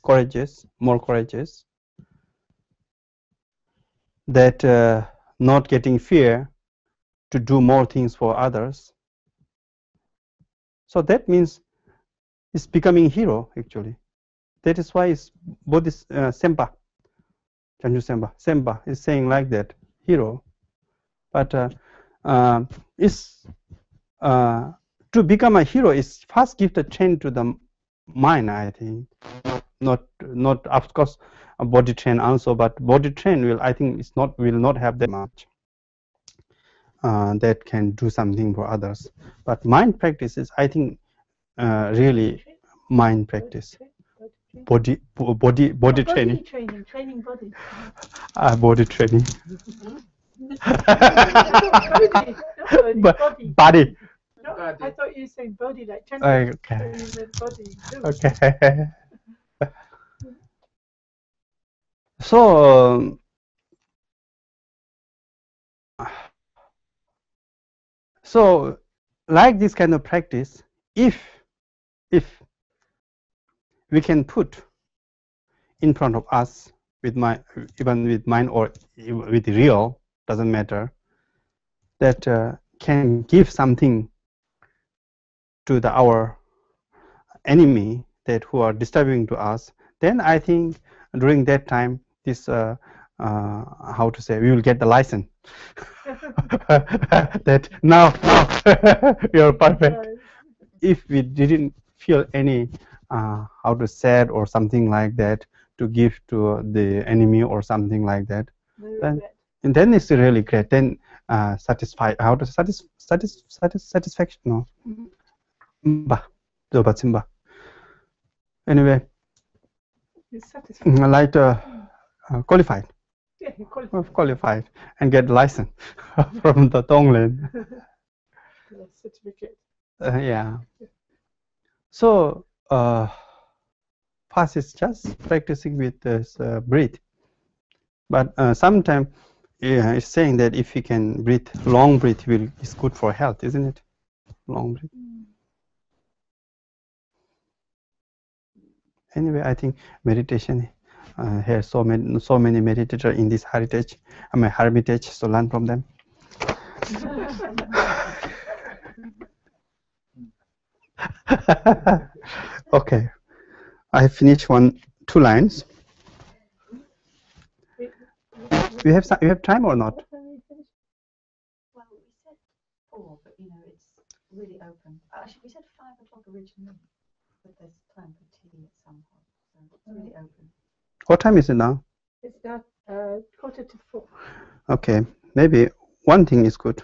courageous, more courageous, that not getting fear to do more things for others. So that means it's becoming hero actually. That is why it's Buddhist Sempa, Chanju Sempa is saying like that, hero. But to become a hero is first give the train to the mind, I think. Not of course a body train also, but body train will, I think, will not have that much that can do something for others. But mind practice is, I think, really mind practice. Body training. Training body. Body training. Body. No, I thought you were saying body, like gender. Okay. So you meant body too. Okay. So so like this kind of practice, if we can put in front of us with even with mind or with real, doesn't matter, that can give something to our enemy, that who are disturbing to us, then I think during that time, this how to say, we will get the license. That now we are perfect. If we didn't feel any how to sad or something like that to give to the enemy or something like that, then it's really great. Then satisfied. How to satisfaction? No. Anyway, like qualified. Yeah, qualified and get license from the Tonglen. Certificate. Yeah. So first is just practicing with this breath, but sometimes Yeah, it's saying that if you can breathe, long breath is good for health, isn't it? Long breath. Anyway, I think meditation here so many meditators in this heritage, hermitage, so learn from them. Okay, I finished two lines. You have time or not? Well, we said 4, but you know, it's really open. Actually, we said 5 o'clock originally, but there's time for tea at some point, so it's really open. What time is it now? It's now 4:45. Okay, maybe one thing is good.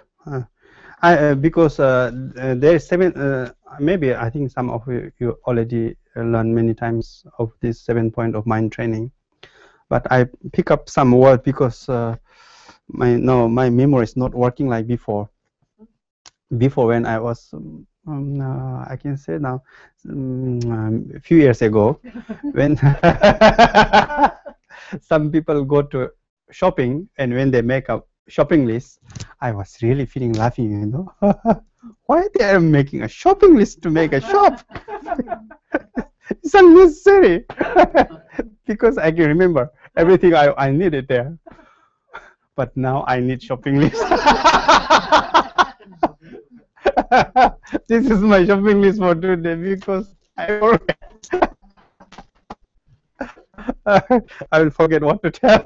Because there is 7. Maybe I think some of you already learned many times of this 7 point of mind training. But I pick up some word because my memory is not working like before. Before, when I was I can say now a few years ago, when some people go to shopping, and when they make a shopping list, I was really feeling laughing, you know. Why they are making a shopping list to make a shop? It's unnecessary. Because I can remember everything I needed there. But now I need shopping list. This is my shopping list for today because I forget. I will forget what to tell.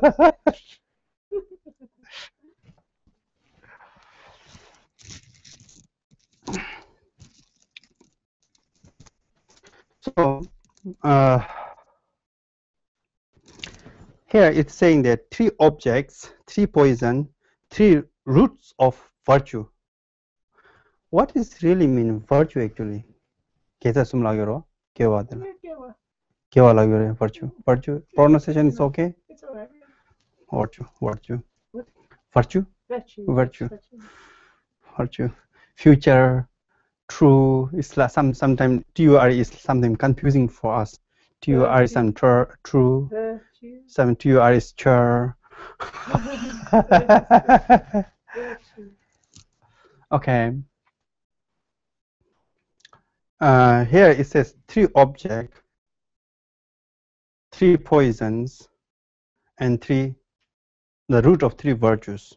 So here it's saying that 3 objects, 3 poison, 3 roots of virtue. What does really mean virtue actually? 계사숨락으로 개화들. 개화락으로 virtue. Virtue pronunciation is okay? It's all right. Virtue. What? Virtue. Virtue. Virtue. Future. True. It's like sometimes TUR is something confusing for us. TUR is some true. Virtue. Some TUR is chur. Virtue. Okay. Here it says 3 objects, 3 poisons, and the root of 3 virtues.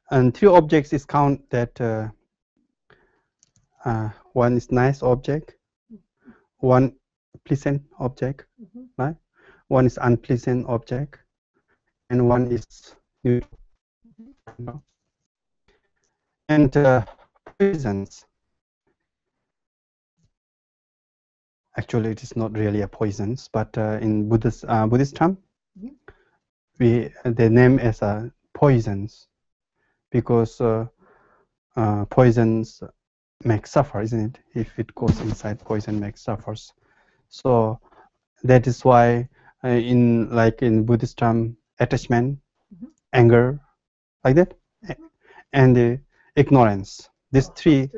And 3 objects is count that one is nice object, one pleasant object, right? One is unpleasant object, and one is neutral. And poisons. Actually, it is not really a poisons, but in Buddhist term, they name as poisons because poisons make suffer, isn't it? If it goes inside, poison makes suffers. So that is why in Buddhist term, attachment, anger, like that, and ignorance. These 3.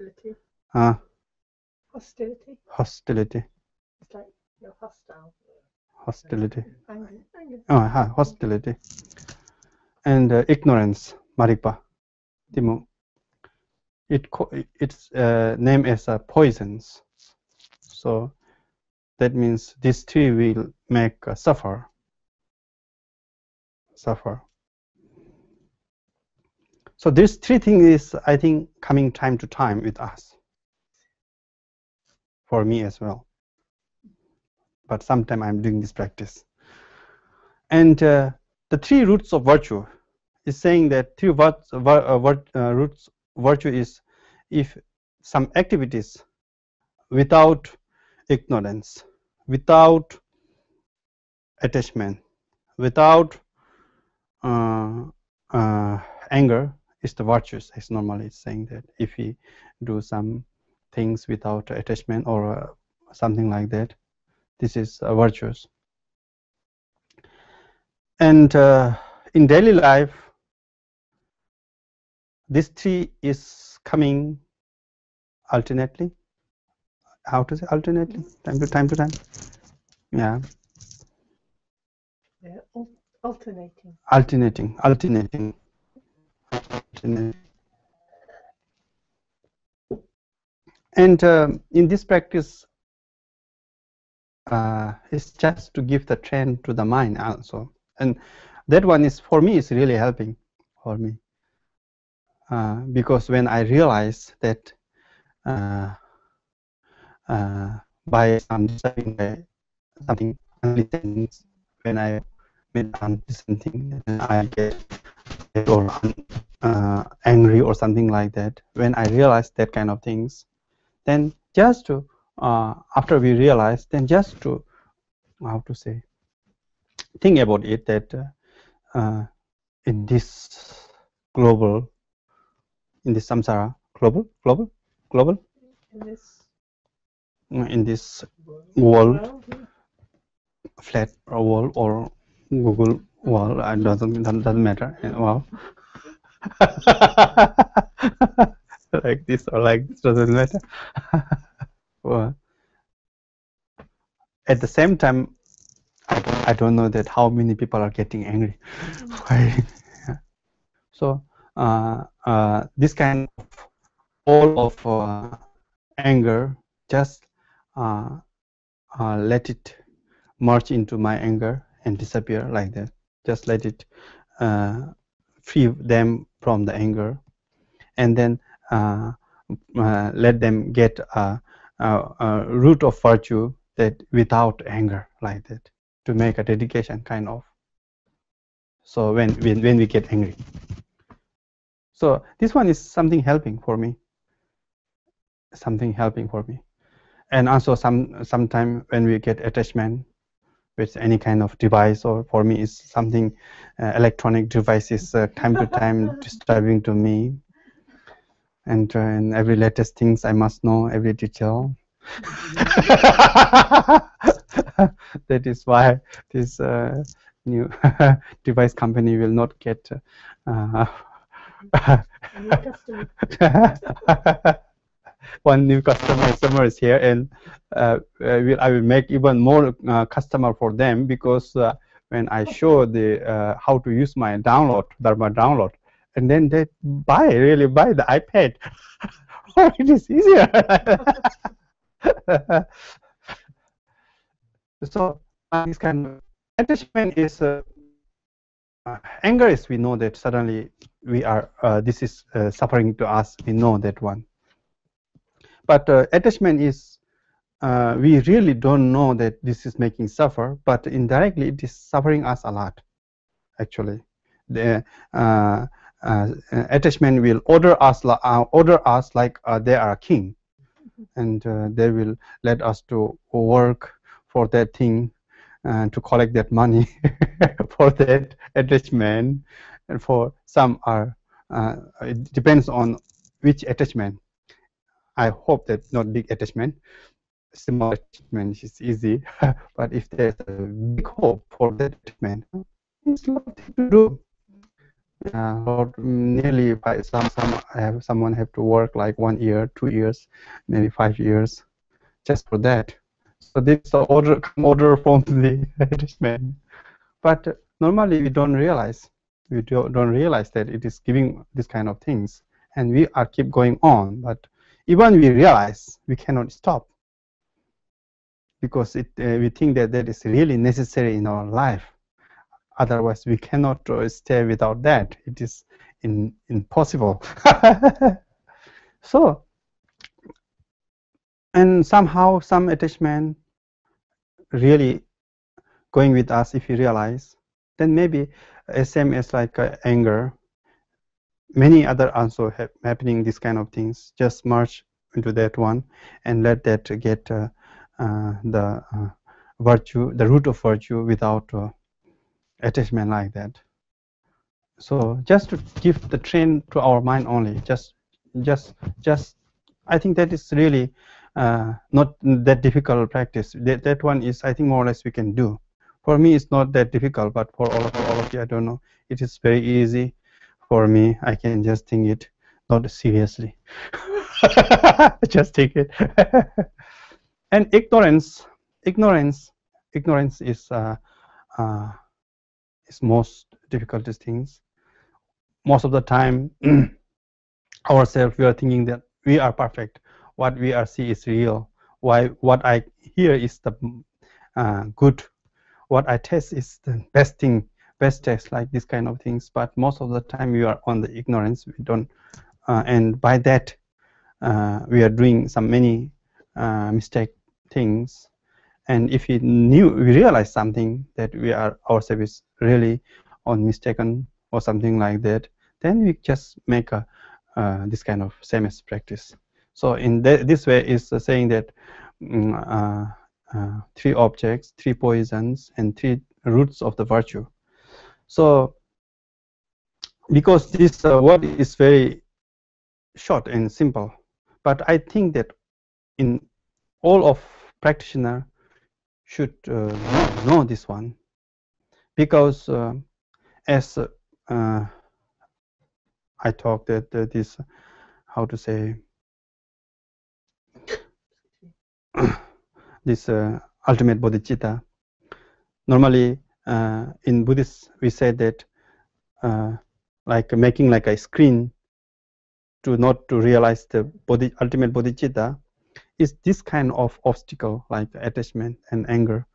Hostility. Hostility. It's like you're hostile. Hostility. Anger. Hostility. And ignorance. Marikpa. Timo. It's named as poisons. So that means these 3 will make suffer. So these 3 things is, I think, coming time to time with us. For me as well. But sometimes I'm doing this practice. And the 3 roots of virtue is saying that 3 roots virtue is if some activities without ignorance, without attachment, without anger is the virtues. It's normally saying that if we do some things without attachment or something like that, this is virtues. And in daily life, these 3 is coming alternately. how to say, alternately, time to time to time. Yeah, Yeah, alternating. alternating. And in this practice, it's just to give the trend to the mind also, and that one is for me is really helping for me, because when I realize that by some disturbing by something unlistened, when I made undecent thing, and I get or angry or something like that. When I realize that kind of things, then just to after we realize, then just to how to say, think about it that in this global, in this samsara, global, in this world, flat or wall or Google wall, doesn't matter. Well, like this or like this doesn't matter. Well, at the same time, I don't know that how many people are getting angry. So this kind of all of anger, just let it merge into my anger and disappear like that. Just let it free them from the anger, and then let them get a root of virtue that without anger like that, to make a dedication kind of. So when we get angry, so this one is something helping for me, and also sometime when we get attachment with any kind of device, or for me is something electronic devices time to time disturbing to me, and every latest things I must know every detail. That is why this new device company will not get one new customer is here, and I will make even more customer for them, because when I show the how to use my Dharma download, and then they really buy the iPad. Oh, it is easier. So this kind of attachment is anger is, we know that suddenly we are this is suffering to us, we know that one. But attachment is we really don't know that this is making suffer, but indirectly it is suffering us a lot. Actually, the attachment will order us like they are a king, and they will let us to work for that thing and to collect that money for that attachment. And for some are it depends on which attachment. I hope that not big attachment, small attachment is easy. But if there's a big hope for that attachment, it's a lot of things to do. Nearly someone have to work like 1 year, 2 years, maybe 5 years just for that. So this is the order from the attachment. But normally we don't realize. We don't realize that it is giving this kind of things, and we are keep going on. But even we realize, we cannot stop, because we think that that is really necessary in our life. Otherwise, we cannot stay without that. It is impossible. So, and somehow some attachment really going with us, if you realize, then maybe same as like anger, many other also happening these kind of things, just merge into that one and let that get the virtue, the root of virtue, without attachment like that. So just to give the train to our mind only, just I think that is really not that difficult practice. That one is, I think, more or less we can do. For me, it's not that difficult, but for all of you, I don't know. It is very easy for me. I can just think it, not seriously. Just take it. And ignorance is most difficult things. Most of the time, ourselves, we are thinking that we are perfect. What we are see is real. What I hear is the good. What I taste is the best thing, best taste, like this kind of things. But most of the time, we are on the ignorance. We don't, and by that, we are doing some many mistake things. And if we realize something that we are ourselves is really on mistaken or something like that, then we just make a this kind of same practice. So in this way is saying that 3 objects, 3 poisons, and 3 roots of the virtue. So because this word is very short and simple, but I think that in all of practitioner should know this one, because as I talked that this, how to say, this ultimate bodhicitta. Normally, in Buddhist, we say that like making like a screen to not to realize the ultimate bodhicitta is this kind of obstacle, like attachment and anger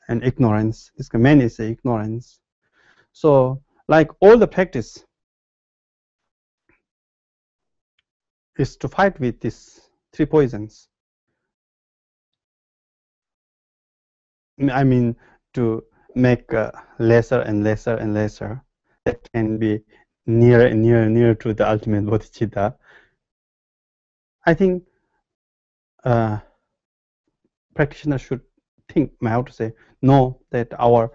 and ignorance. This main is the ignorance. So, like all the practice is to fight with these 3 poisons. I mean, to make lesser and lesser and lesser that can be nearer and nearer and nearer to the ultimate bodhicitta. I think practitioner should think, how to say, know that our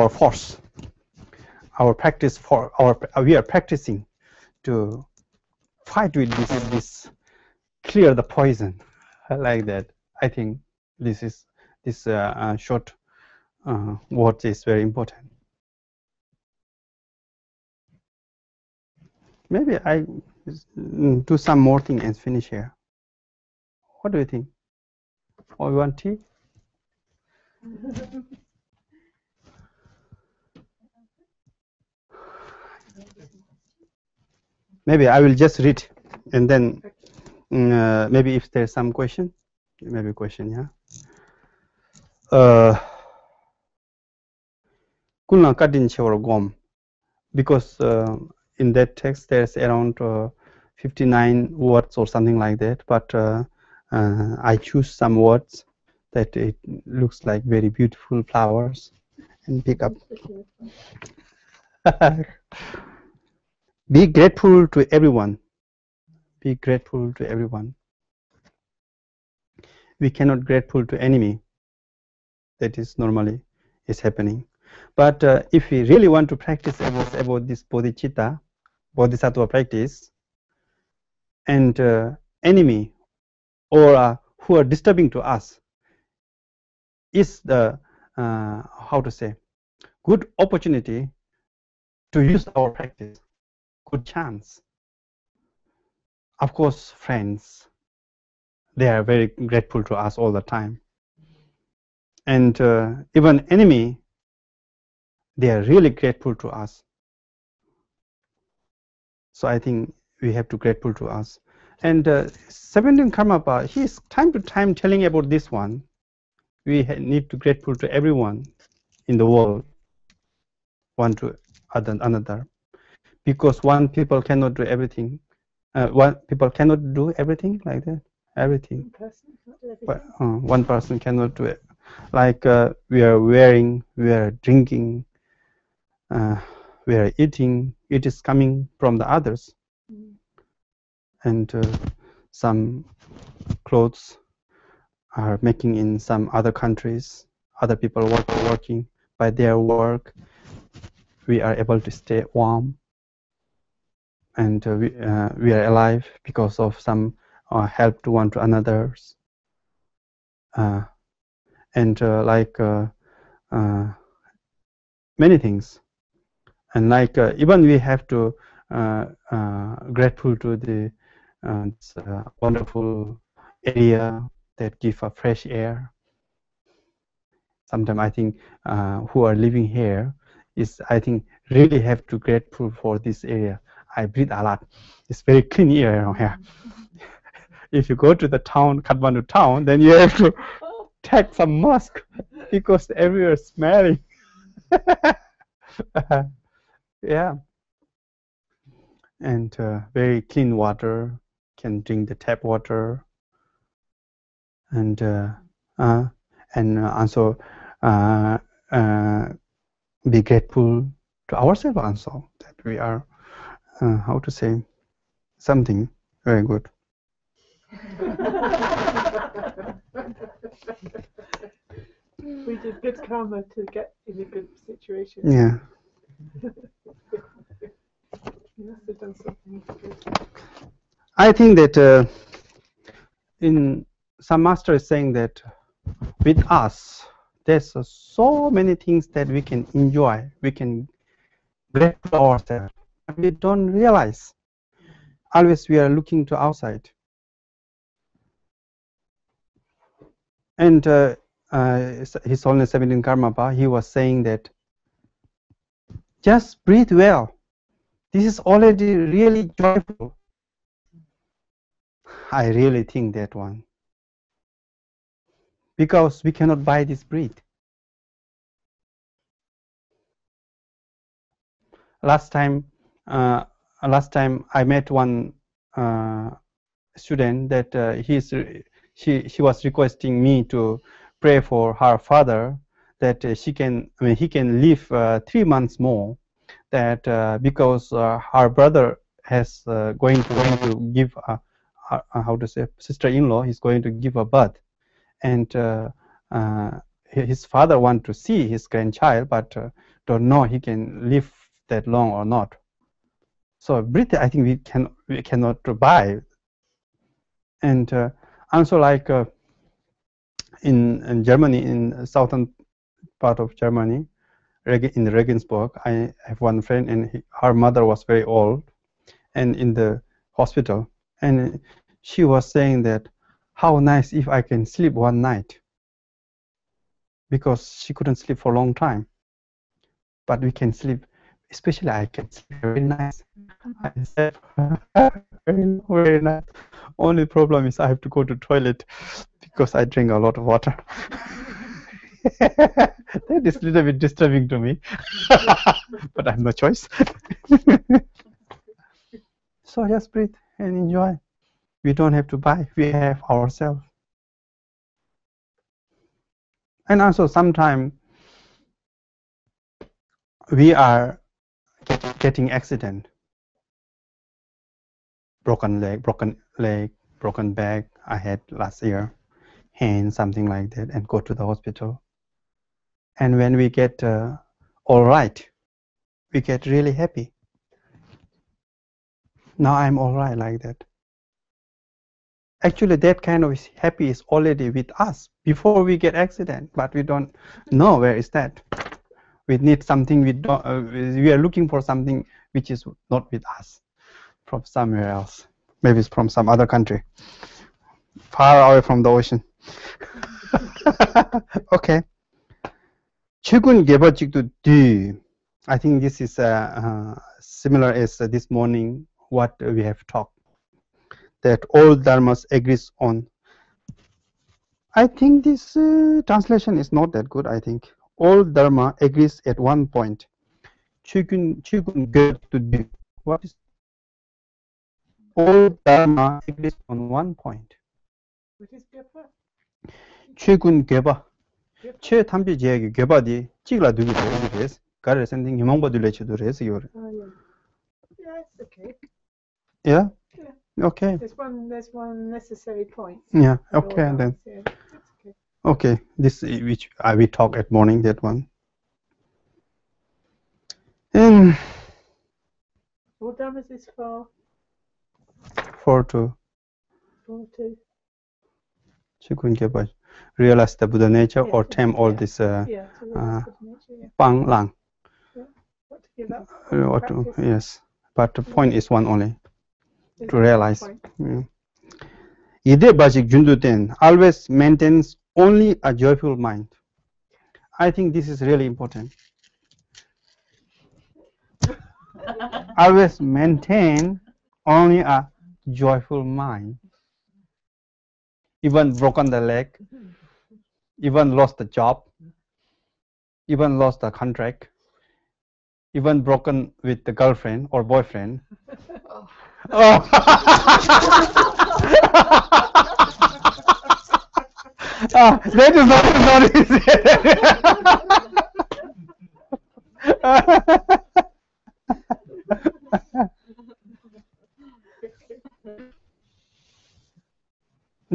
force, our practice for we are practicing to fight with this clear the poison, like that. I think this short word is very important. Maybe I do some more thing and finish here. What do you think? Or you want tea? Maybe I will just read, and then maybe if there's some question, maybe question, yeah. Kulna kadin chewar gom, because in that text there's around 59 words or something like that, but I choose some words that it looks like very beautiful flowers and pick up. Be grateful to everyone. Be grateful to everyone. We cannot grateful to enemy. That is normally is happening. But if we really want to practice about this bodhicitta, bodhisattva practice, and enemy or who are disturbing to us is the how to say, good opportunity to use our practice, good chance. Of course, friends, they are very grateful to us all the time, and even enemy, they are really grateful to us. So I think we have to grateful to us. And 17 Karmapa, he is time to time telling about this one. We need to grateful to everyone in the world, one to another, because one people cannot do everything. One people cannot do everything like that. Everything. But one person cannot do it. Like we are wearing, we are drinking, we are eating. It is coming from the others. And some clothes are making in some other countries. Other people working by their work. We are able to stay warm, and we are alive because of some help to one to another's. And like many things, and like even we have to grateful to the wonderful area that give a fresh air. Sometimes I think who are living here is, I think, really have to grateful for this area. I breathe a lot. It's very clean air around here. If you go to the town, Kathmandu town, then you have to take some mask because everywhere is smelling. Yeah, and very clean water. Can drink the tap water, and also be grateful to ourselves also that we are how to say something very good. We did good karma to get in a good situation. Yeah. You must have done something good. I think that in some master is saying that with us there's so many things that we can enjoy, we can grateful ourselves. We don't realize. Always we are looking to outside. And His Holiness 17 Karmapa, he was saying that just breathe well. This is already really joyful. I really think that one. Because we cannot buy this breath. Last time I met one student that she was requesting me to pray for her father that he can live 3 months more. That because her brother has going to give how to say sister-in-law is going to give a birth, and his father want to see his grandchild, but don't know he can live that long or not. So breath, I think we cannot buy. And also like in Germany, in southern part of Germany, in Regensburg, I have one friend, and her mother was very old and in the hospital, and she was saying that how nice if I can sleep one night, because she couldn't sleep for a long time, but we can sleep, especially I can sleep very nice. I said very nice. Only problem is I have to go to toilet because I drink a lot of water. That is a little bit disturbing to me, but I have no choice. So just breathe and enjoy. We don't have to buy, we have ourselves. And also sometimes we are getting accident, broken leg, broken back. I had last year, hand, something like that, and go to the hospital. And when we get all right, we get really happy. Now I'm all right like that. Actually, that kind of happy is already with us before we get accident, but we don't know where is that. We need something we don't. We are looking for something which is not with us, from somewhere else. Maybe it's from some other country, far away from the ocean. Okay. 최근 개발직도 D. I think this is similar as this morning what we have talked. That all dharmas agrees on. I think this translation is not that good. I think all dharma agrees at one point. 최근 to D. What is all dharma agrees on one point? What is Gepa? 최근 개바. 최탐비 제약이 개바디 찌글라 두기 되겠어. 가르 선생 유망보 들레치도 그래서 요. Oh yeah. Yeah, it's okay. Yeah. Yeah. Okay. There's one necessary point. Yeah. Okay then. Yeah, it's okay. Okay. This which we talk at morning, that one. And What dharma is this for? 4 to 최근 개바. Realize the Buddha nature, or tame all this to realize Buddha nature, yeah. pang lang. Yeah. What to give up? Yes. But the point is one only. There's to realize. point. ide bajik junduten always maintains only a joyful mind. I think this is really important. Always maintain only a joyful mind. Even broken the leg, even lost the job, even lost the contract, even broken with the girlfriend or boyfriend. Oh. That is not easy.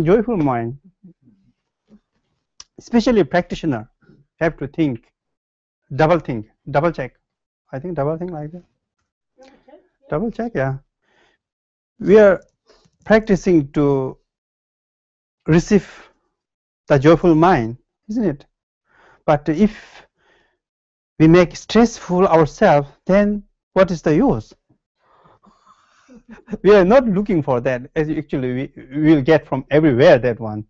Joyful mind, especially practitioner, have to think, double check. I think double think like that. Double check, yeah. We are practicing to receive the joyful mind, isn't it? But if we make stressful ourselves, then what is the use? We are not looking for that. As actually, we will get from everywhere that one.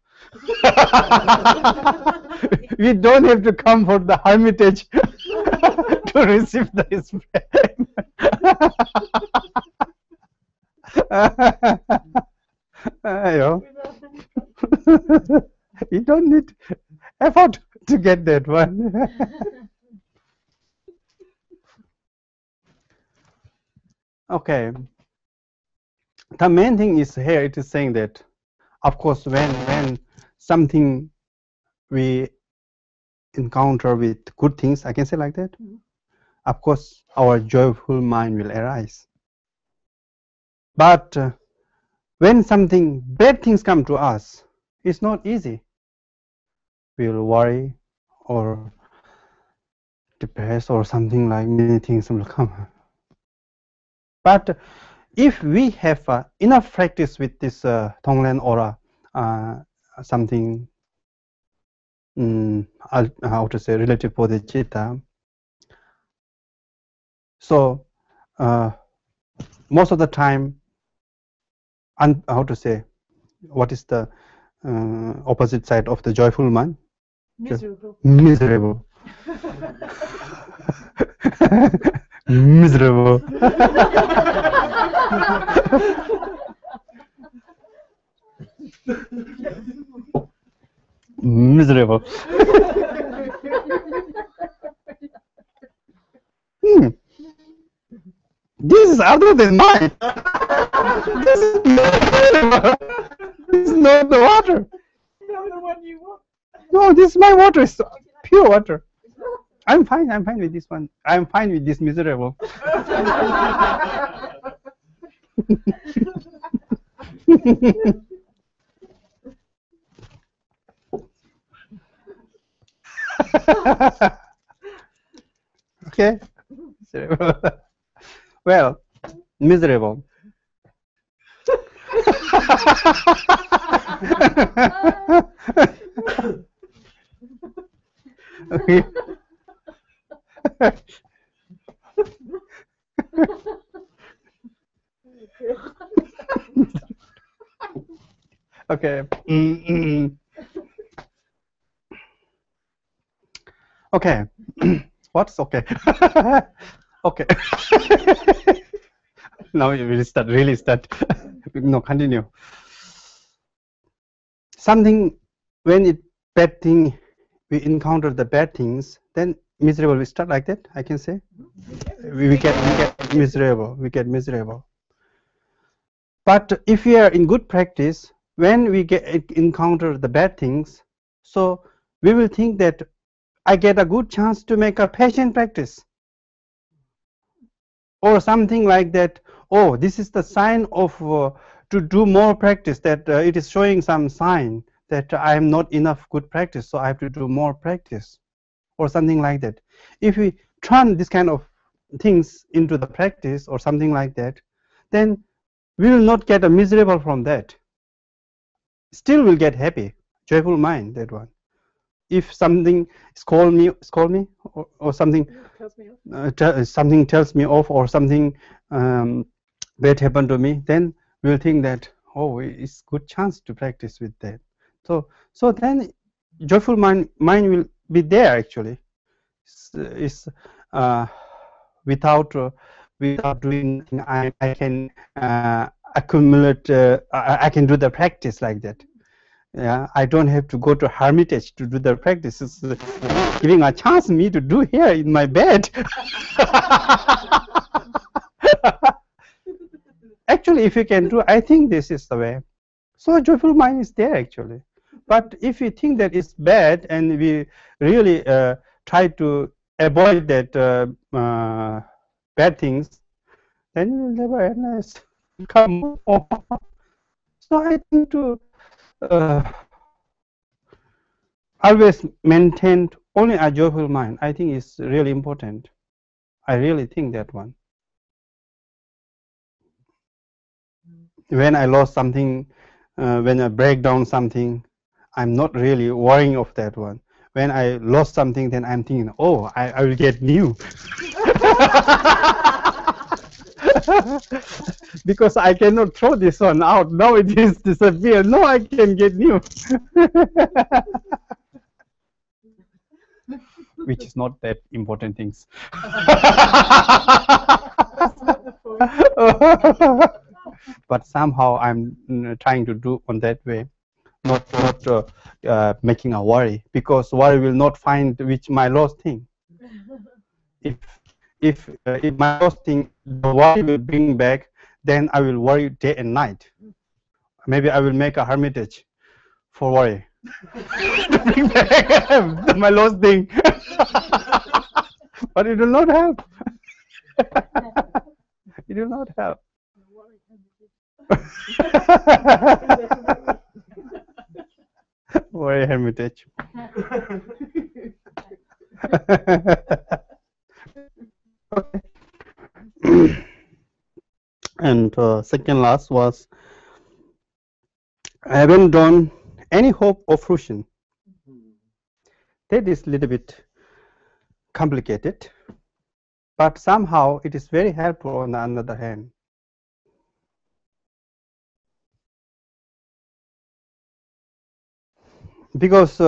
We don't have to come for the hermitage to receive the spread. You don't need effort to get that one. Okay. The main thing is here, it is saying that, of course, when something we encounter with good things, I can say like that, of course, our joyful mind will arise. But when something bad things come to us, it's not easy. We will worry or depressed or something, like many things will come. But if we have enough practice with this Tonglen or something, how to say, relative bodhicitta, so most of the time, how to say, what is the opposite side of the joyful mind? Miserable. Miserable. Miserable. Miserable. This is other than mine. This is miserable. This is not the water. Not the one you want. No, this is my water. It's pure water. I'm fine with this one. I'm fine with this miserable. Okay. Well, miserable. Okay. Okay. Okay. What's okay? Okay. Now we will start. Really start. No, continue. Something, when it bad thing, we encounter the bad things, then miserable. We start like that. I can say. We get miserable. We get miserable. But if we are in good practice, when we encounter the bad things, so we will think that I get a good chance to make a patient practice, or something like that. Oh, this is the sign of to do more practice, that it is showing some sign that I am not enough good practice, so I have to do more practice, or something like that. If we turn this kind of things into the practice or something like that, then we will not get a miserable from that. Still will get happy, joyful mind, that one. If something scold me, or something, something tells me off, or something bad happened to me, then we'll think that, oh, it's good chance to practice with that. So then joyful mind will be there actually. It's without without doing nothing, I can accumulate. I can do the practice like that. Yeah, I don't have to go to hermitage to do the practice. It's giving a chance me to do here in my bed. Actually, if you can do, I think this is the way. So joyful mind is there actually. But if you think that it's bad and we really try to avoid that bad things, then you will never analyze. Come on. So I think to always maintain only a joyful mind, I think is really important. I really think that one. When I lost something, when I break down something, I'm not really worrying of that one. When I lost something, then I'm thinking, oh, I will get new. Because I cannot throw this one out. Now it is disappeared. No, I can get new. Which is not that important things. But somehow I'm trying to do on that way, not making a worry, because worry will not find which my lost thing. If my lost thing, the worry will bring back, then I will worry day and night. Maybe I will make a hermitage for worry to bring back my lost thing. But it will not help. It will not help. Worry hermitage. Okay. And second last was, I haven't done any hope of fruition. That is a little bit complicated, but somehow it is very helpful on the other hand. Because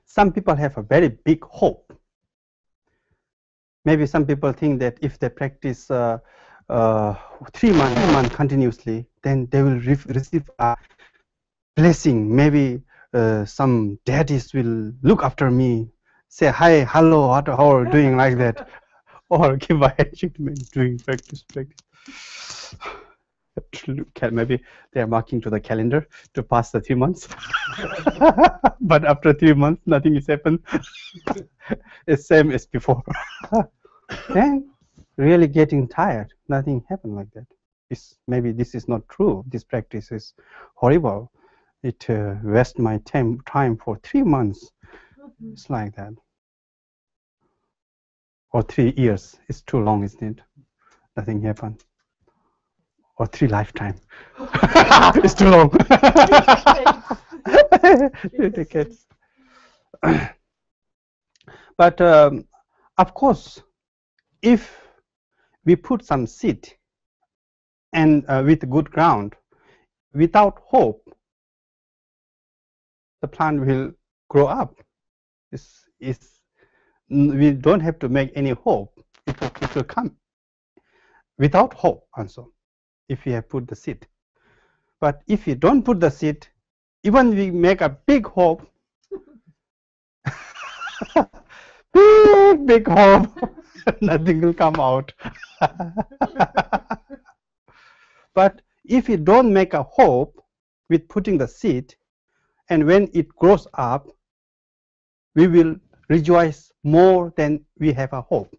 some people have a very big hope. Maybe some people think that if they practice 3 months continuously, then they will receive a blessing. Maybe some deities will look after me, say hi, hello, how are you doing, like that, or give a handshake to me doing practice. Maybe they are marking to the calendar to pass the 3 months. But after 3 months, nothing has happened. It's same as before. Then really getting tired, nothing happened like that. Maybe this is not true. This practice is horrible. It wastes my time for 3 months. It's like that. Or 3 years. It's too long, isn't it? Nothing happened. Or 3 lifetimes. It's too long. 3 decades. But of course, if we put some seed and with good ground, without hope, the plant will grow up. We don't have to make any hope. It will come without hope also, if we have put the seed. But if you don't put the seed, even we make a big hope, big hope, nothing will come out. But if you don't make a hope with putting the seed, and when it grows up, we will rejoice more than we have a hope.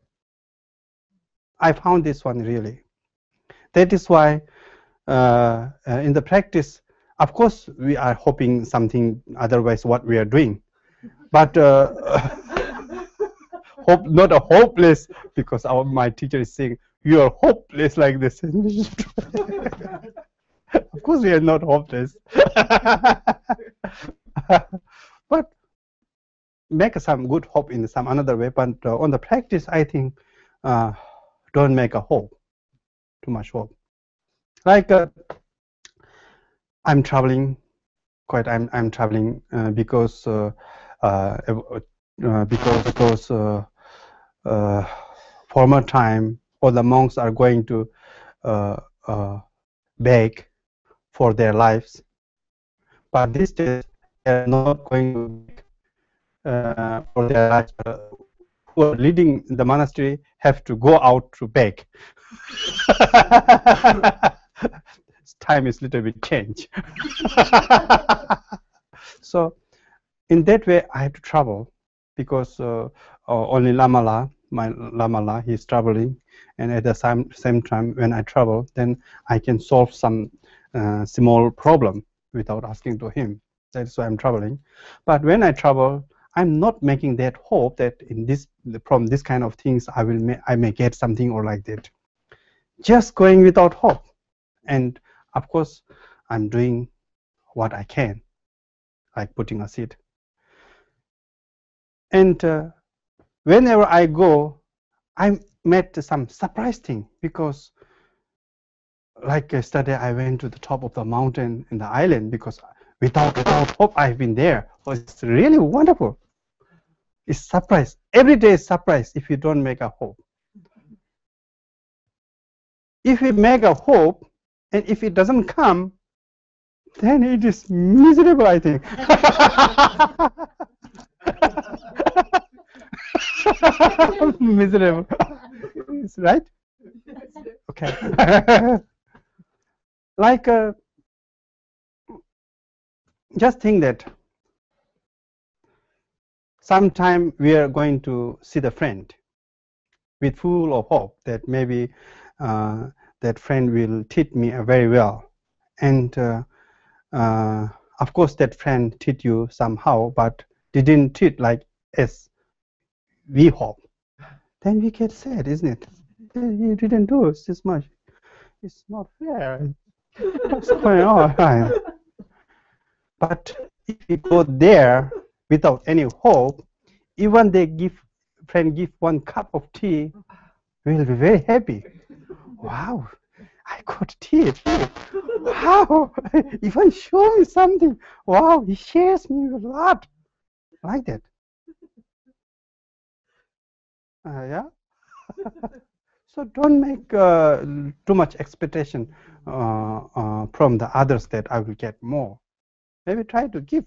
I found this one really. That is why in the practice, of course, we are hoping something, otherwise what we are doing. But hope, not a hopeless, because my teacher is saying, you are hopeless like this. Of course, we are not hopeless. But make some good hope in some another way. But on the practice, I think, don't make a hope, too much hope. Like I'm traveling quite. I'm traveling uh, because former time all the monks are going to uh, uh, beg for their lives, but these days they are not going to beg for their lives. Who are leading the monastery have to go out to beg. Time is a little bit changed. So in that way, I have to travel because only Lamala, my Lamala, he's traveling, and at the same time, when I travel, then I can solve some small problem without asking to him. That's why I'm traveling. But when I travel, I'm not making that hope that in this from this kind of things I may get something or like that. Just going without hope, and of course, I'm doing what I can, like putting a seed. And whenever I go, I met some surprise thing because like yesterday I went to the top of the mountain in the island because without hope I've been there. Oh, it's really wonderful. It's surprise. Every day is surprise if you don't make a hope. If you make a hope and if it doesn't come, then it is miserable, I think. Miserable. Is right? Okay. Like just think that sometime we are going to see the friend with full of hope that maybe that friend will treat me very well, and of course that friend treat you somehow but didn't treat like as we hope, then we get sad, isn't it? You didn't do this much, it's not fair. What's going on? But if we go there without any hope, even they give one cup of tea, we'll be very happy. Wow, I got tea. Wow, even show me something. Wow, he shares me a lot. Like that. Yeah. So don't make too much expectation from the others that I will get more. Maybe try to give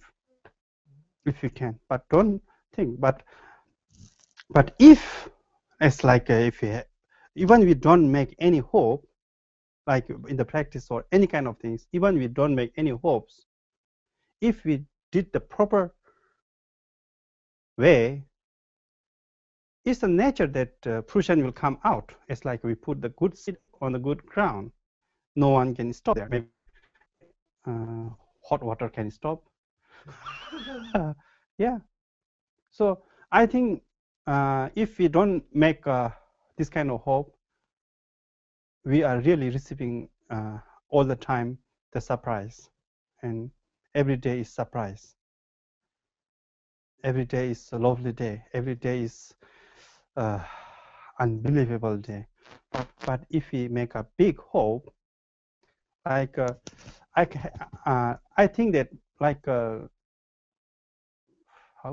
if you can, but don't think. But if it's like if you even we don't make any hope, like in the practice or any kind of things, even we don't make any hopes, if we did the proper way, it's the nature that fruition will come out. It's like we put the good seed on the good ground. No one can stop there. Maybe hot water can stop. Yeah. So I think if we don't make this kind of hope, we are really receiving all the time the surprise, and every day is surprise. Every day is a lovely day. Every day is unbelievable day. But if we make a big hope, like I think that like how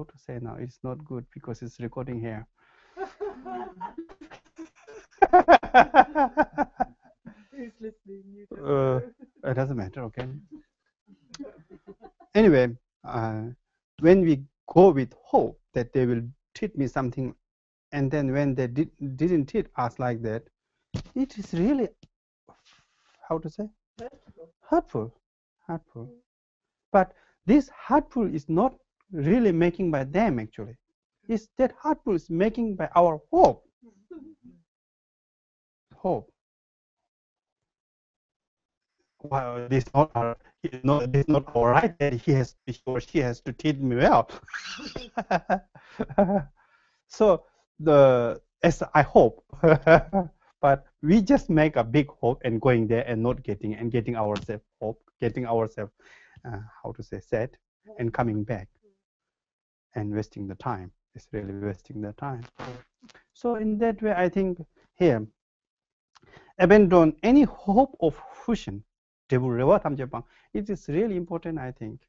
to say now, it's not good because it's recording here. Who's listening? You don't uh, know. it doesn't matter, okay. Anyway, when we go with hope that they will treat me something, and then when they didn't treat us like that, it is really, how to say, hurtful, hurtful. But this hurtful is not really making by them actually. It's that hurtful is making by our hope. Hope. Well, this not our, this not our right that he or she has to treat me well. So as I hope, but we just make a big hope and going there and not getting ourselves hope, getting ourselves how to say sad, and coming back and wasting the time. It's really wasting the time. So in that way, I think here abandon any hope of fruition. It is really important, I think.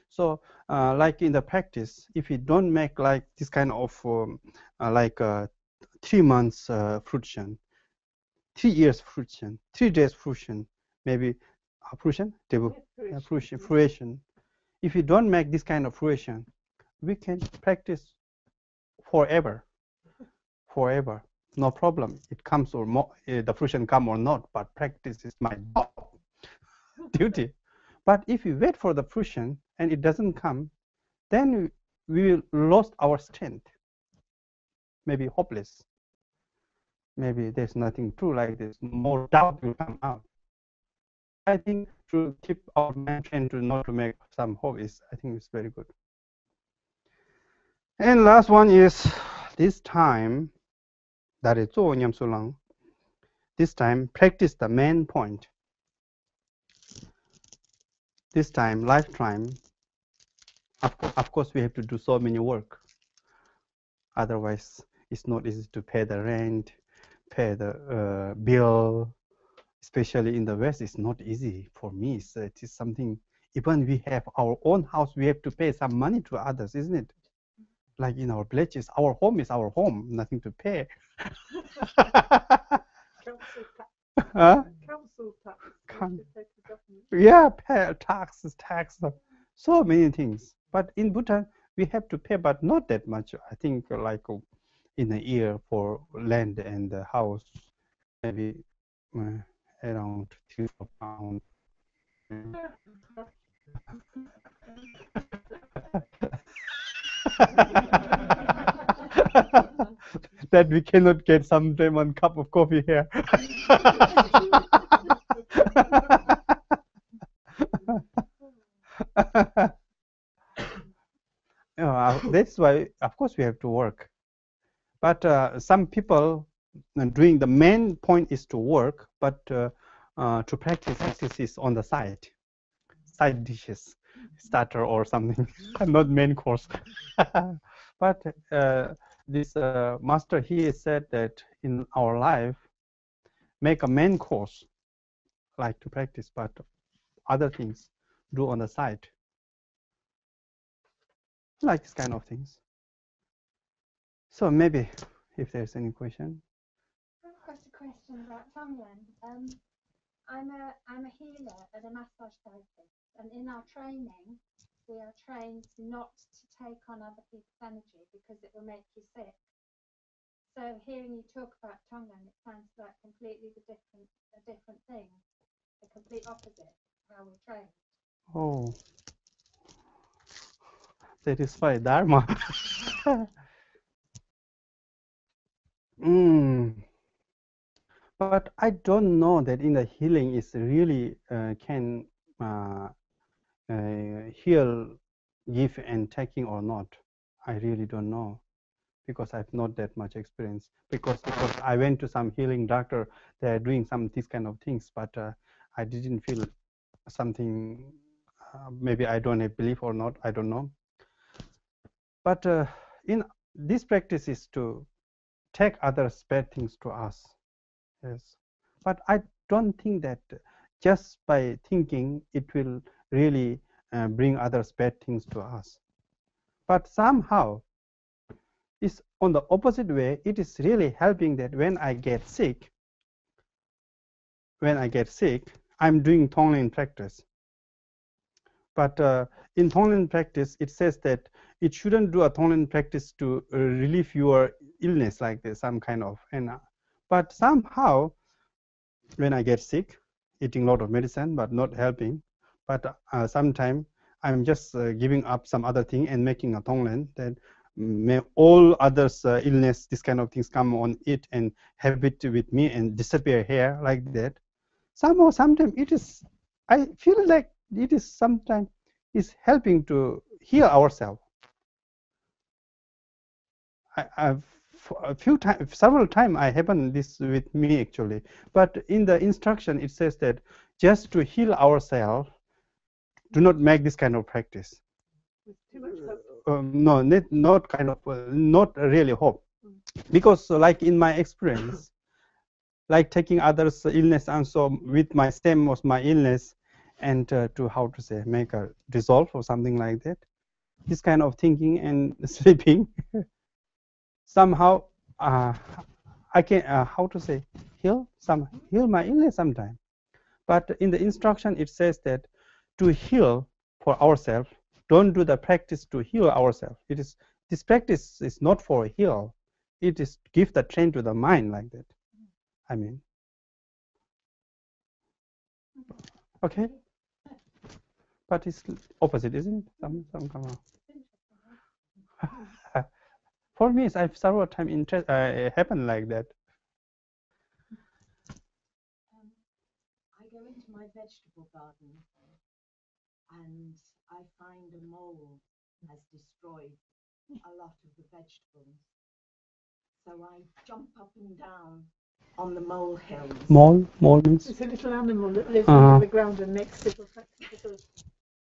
So, like in the practice, if we don't make like this kind of 3 months fruition, 3 years fruition, 3 days fruition, maybe fruition, fruition. If you don't make this kind of fruition, we can practice forever, forever. No problem. It comes or more, the fruition come or not, but practice is my job, duty. But if you wait for the fruition and it doesn't come, then we will lost our strength. Maybe hopeless. Maybe there's nothing true like this. More doubt will come out. I think to keep our mind trained to not to make some hope is, I think, it's very good. And last one is this time, that is 做念数lang. This time, practice the main point. This time, lifetime, of course, we have to do so many work. Otherwise, it's not easy to pay the rent, pay the bill. Especially in the West, it's not easy for me. So it is something, even we have our own house, we have to pay some money to others, isn't it? Like in our villages, our home is our home, nothing to pay. Council tax. Yeah, pay taxes, so many things. But in Bhutan, we have to pay, but not that much. I think like in a year for land and the house, maybe around 3-4 pounds. That we cannot get sometime 1 cup of coffee here. That's why, of course, we have to work. But some people doing the main point is to work, but to practice exercise on the side dishes, starter or something, not main course. But this master here said that in our life, make a main course, like to practice, but other things do on the side, like this kind of things. So maybe if there's any question. I've got a question about Tonglen. I'm a healer and a massage therapist, and in our training, we are trained not to take on other people's energy because it will make you sick. So hearing you talk about Tonglen, it sounds like completely a different thing, the complete opposite of how we're trained. Oh, satisfy Dharma. But I don't know that in the healing is really can heal, give and taking or not. I really don't know because I've not that much experience. Because I went to some healing doctor, they're doing some these kind of things, but I didn't feel something. Maybe I don't have belief or not. I don't know. But in this practice is to take others' bad things to us. Yes, but I don't think that just by thinking it will really bring others bad things to us. But somehow, it's on the opposite way. It is really helping that when I get sick, I'm doing Tonglen practice. But in Tonglen practice, it says that it shouldn't do a Tonglen practice to relieve your illness like this, some kind of. But somehow, when I get sick, eating a lot of medicine, but not helping. But sometimes I'm just giving up some other thing and making a Tonglen that may all others illness, this kind of things come on it and have it with me and disappear here like that. Somehow, sometimes it is, I feel like it is sometimes is helping to heal ourselves. I've several times I happen this with me actually, but in the instruction it says that just to heal ourselves, do not make this kind of practice. Too much hope. No, not kind of, not really hope, because like in my experience, like taking others' illness also with my same was my illness, and to how to say make a resolve or something like that. This kind of thinking and sleeping somehow I can how to say heal my illness sometime. But in the instruction it says that to heal for ourselves, don't do the practice to heal ourselves. It is this practice is not for heal. It is give the train to the mind like that. I mean, okay, but it's opposite, isn't it? Some kind of. For me, I've several times it happened like that. I go into my vegetable garden and I find a mole has destroyed a lot of the vegetables. So I jump up and down on the mole hills. Mole means? It's a little animal that lives under the ground and makes little picks of it.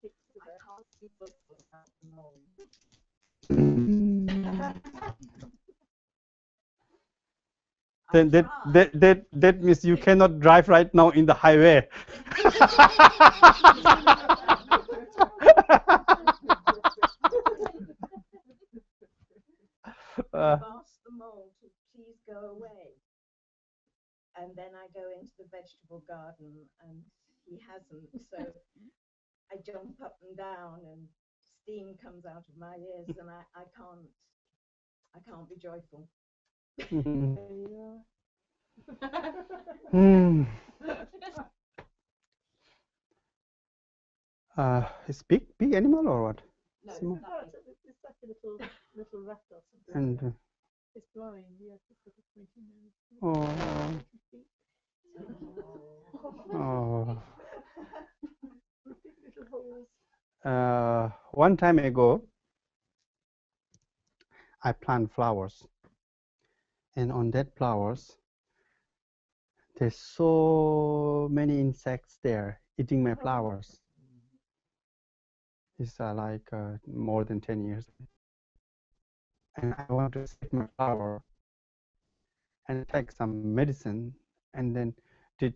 I can't see foot without the mole. Then that means you cannot drive right now in the highway. I've asked the mole to please go away. And then I go into the vegetable garden and he hasn't. So I jump up and down and steam comes out of my ears and I can't be joyful. It's big animal or what? No, It's like a little rat or something. And It's blind, yes, it's sort of pointing little holes. One time ago, I plant flowers, and on that flowers, there's so many insects there eating my flowers. It's like more than 10 years. And I want to save my flower and take some medicine and then did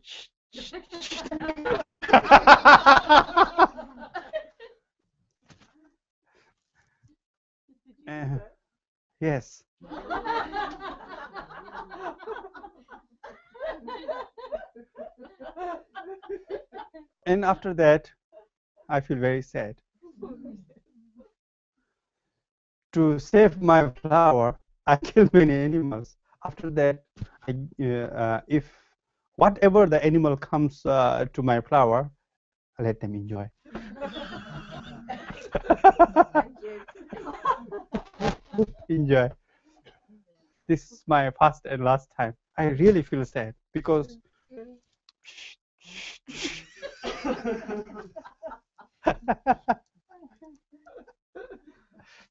yes. And after that, I feel very sad. To save my flower, I kill many animals. After that, if whatever the animal comes to my flower, I let them enjoy. Enjoy. This is my first and last time. I really feel sad because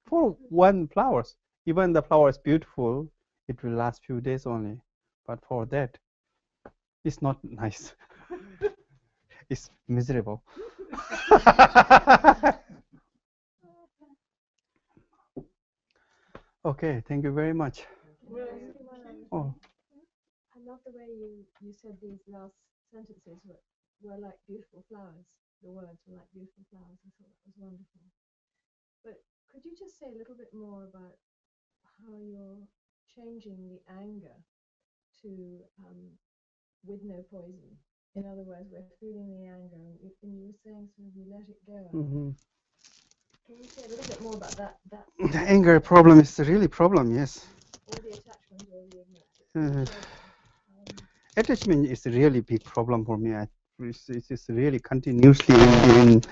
for one flowers, even the flower is beautiful, it will last few days only. But for that, it's not nice. It's miserable. Okay, thank you very much. Oh. I love the way you said these last sentences were like beautiful flowers. The words were like beautiful flowers. I thought that was wonderful. But could you just say a little bit more about how you're changing the anger to with no poison? In other words, we're feeling the anger, and you were saying sort of you let it go. Mm-hmm. Can you say a little bit more about that? The anger problem is a really problem, yes. All the attachment, all the ignorance. Attachment is a really big problem for me. It's really continuously in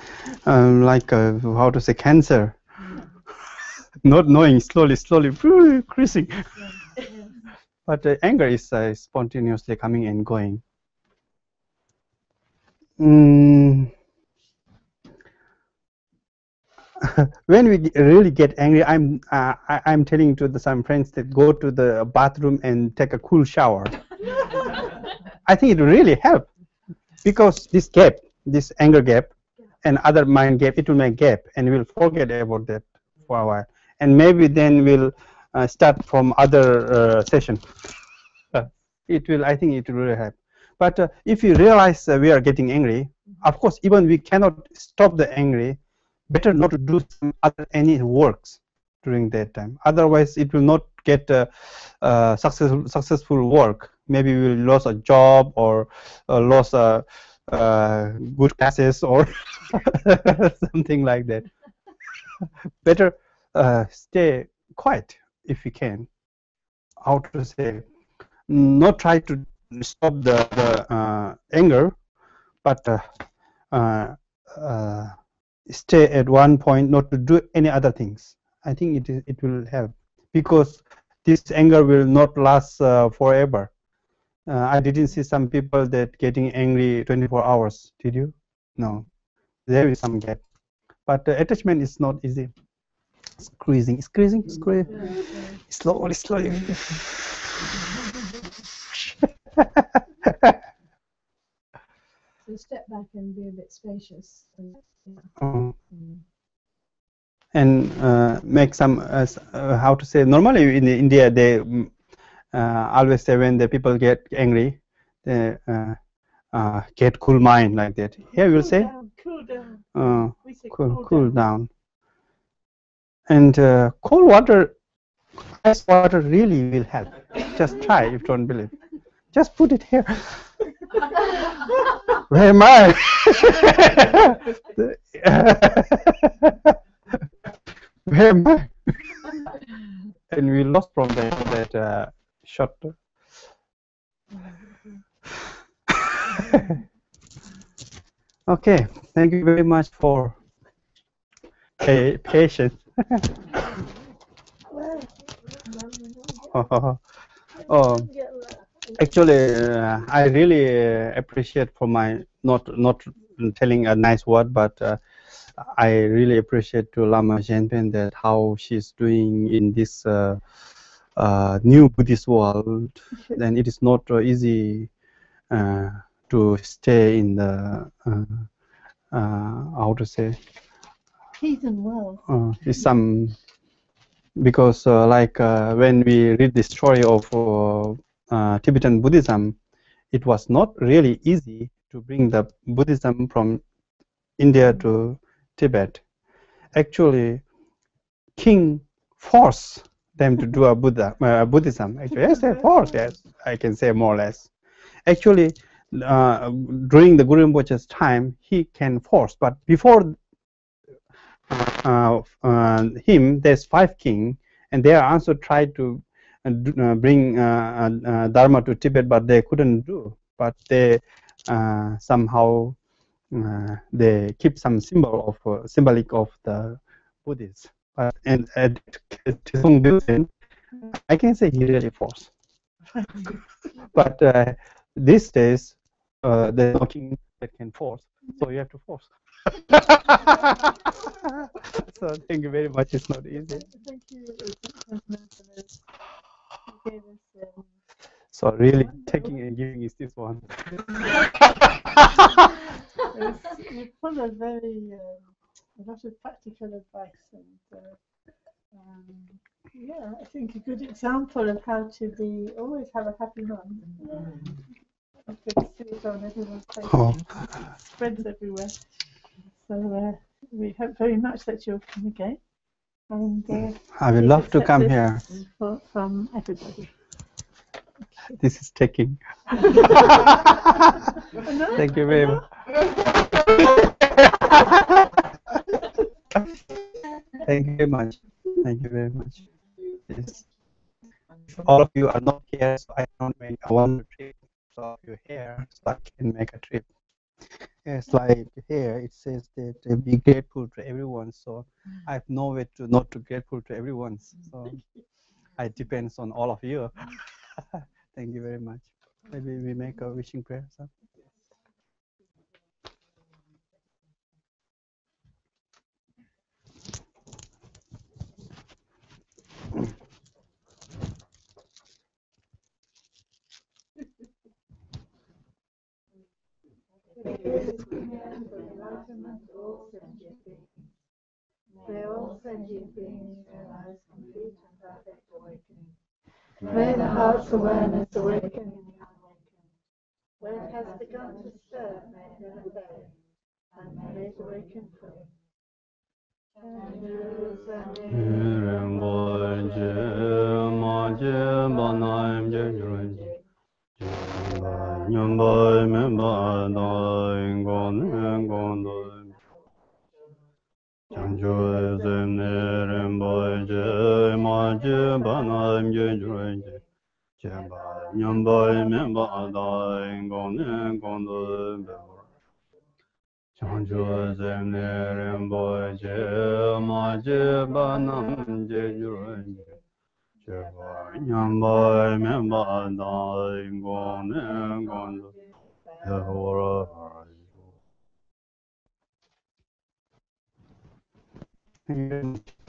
like how to say cancer. Not knowing, slowly increasing. But anger is spontaneously coming and going. When we really get angry, I'm telling to some friends that go to the bathroom and take a cool shower. I think it really helps because this gap, this anger gap, and other mind gap, it will make gap, and we'll forget about that for a while, and maybe then we'll start from other session. it will. I think it will really help. But if you realize we are getting angry, of course, even we cannot stop the angry. Better not to do some other any works during that time. Otherwise, it will not get successful work. Maybe we will lose a job or lose a good classes or something like that. Better stay quiet if you can. How to say? Not try to stop the anger, but stay at one point, not to do any other things. I think it will help because this anger will not last forever. I didn't see some people that getting angry 24 hours. Did you? No, there is some gap. But attachment is not easy. Squeezing, slowly, slowly. So step back and be a bit spacious. And make some how to say, normally in India they always say when the people get angry they get cool mind like that. Here we'll say cool down. We say cool down. And cold water, ice water really will help. Just try if you don't believe. Just put it here. Where am I? Where am I? And we lost from that shot. Okay, thank you very much for patience. Actually, I really appreciate for my not telling a nice word, but I really appreciate to Lama Zhenpen that how she's doing in this new Buddhist world. Then it is not easy to stay in the how to say heathen world. It's some because like when we read the story of Tibetan Buddhism, it was not really easy to bring the Buddhism from India to Tibet. Actually, king forced them to do a Buddhism. Actually, yes, force. Yes, I can say more or less. Actually, during the Guru Rinpoche's time, he can force, but before him, there's 5 kings, and they also tried to bring Dharma to Tibet, but they couldn't do. But they somehow they keep some symbolic of the Buddhists. But and at Tisung Dilsen, I can say he really forced. But these days, there's no king that can force, so you have to force. So thank you very much. It's not easy. Thank you. So really, taking and giving is this one. You followed very a lot of practical advice, and yeah, I think a good example of how to always have a happy mind. You could see it on everyone's face. Spreads everywhere. So we hope very much that you'll come again. And I would love to come here. From everybody. This is taking. Thank you very much. Thank you very much. Thank you very much. Yes. If all of you are not here, so I don't make a one trip. So if you're here, so I can make a trip. It's like here it says that be grateful to everyone. So I have no way to not to grateful to everyone. So it depends on all of you. Thank you very much. Maybe we make a wishing prayer. So. May all sentient beings realize complete and perfect awakening. May the heart's awareness awaken has begun to stir in the belly and may it awaken full. Thank you very much.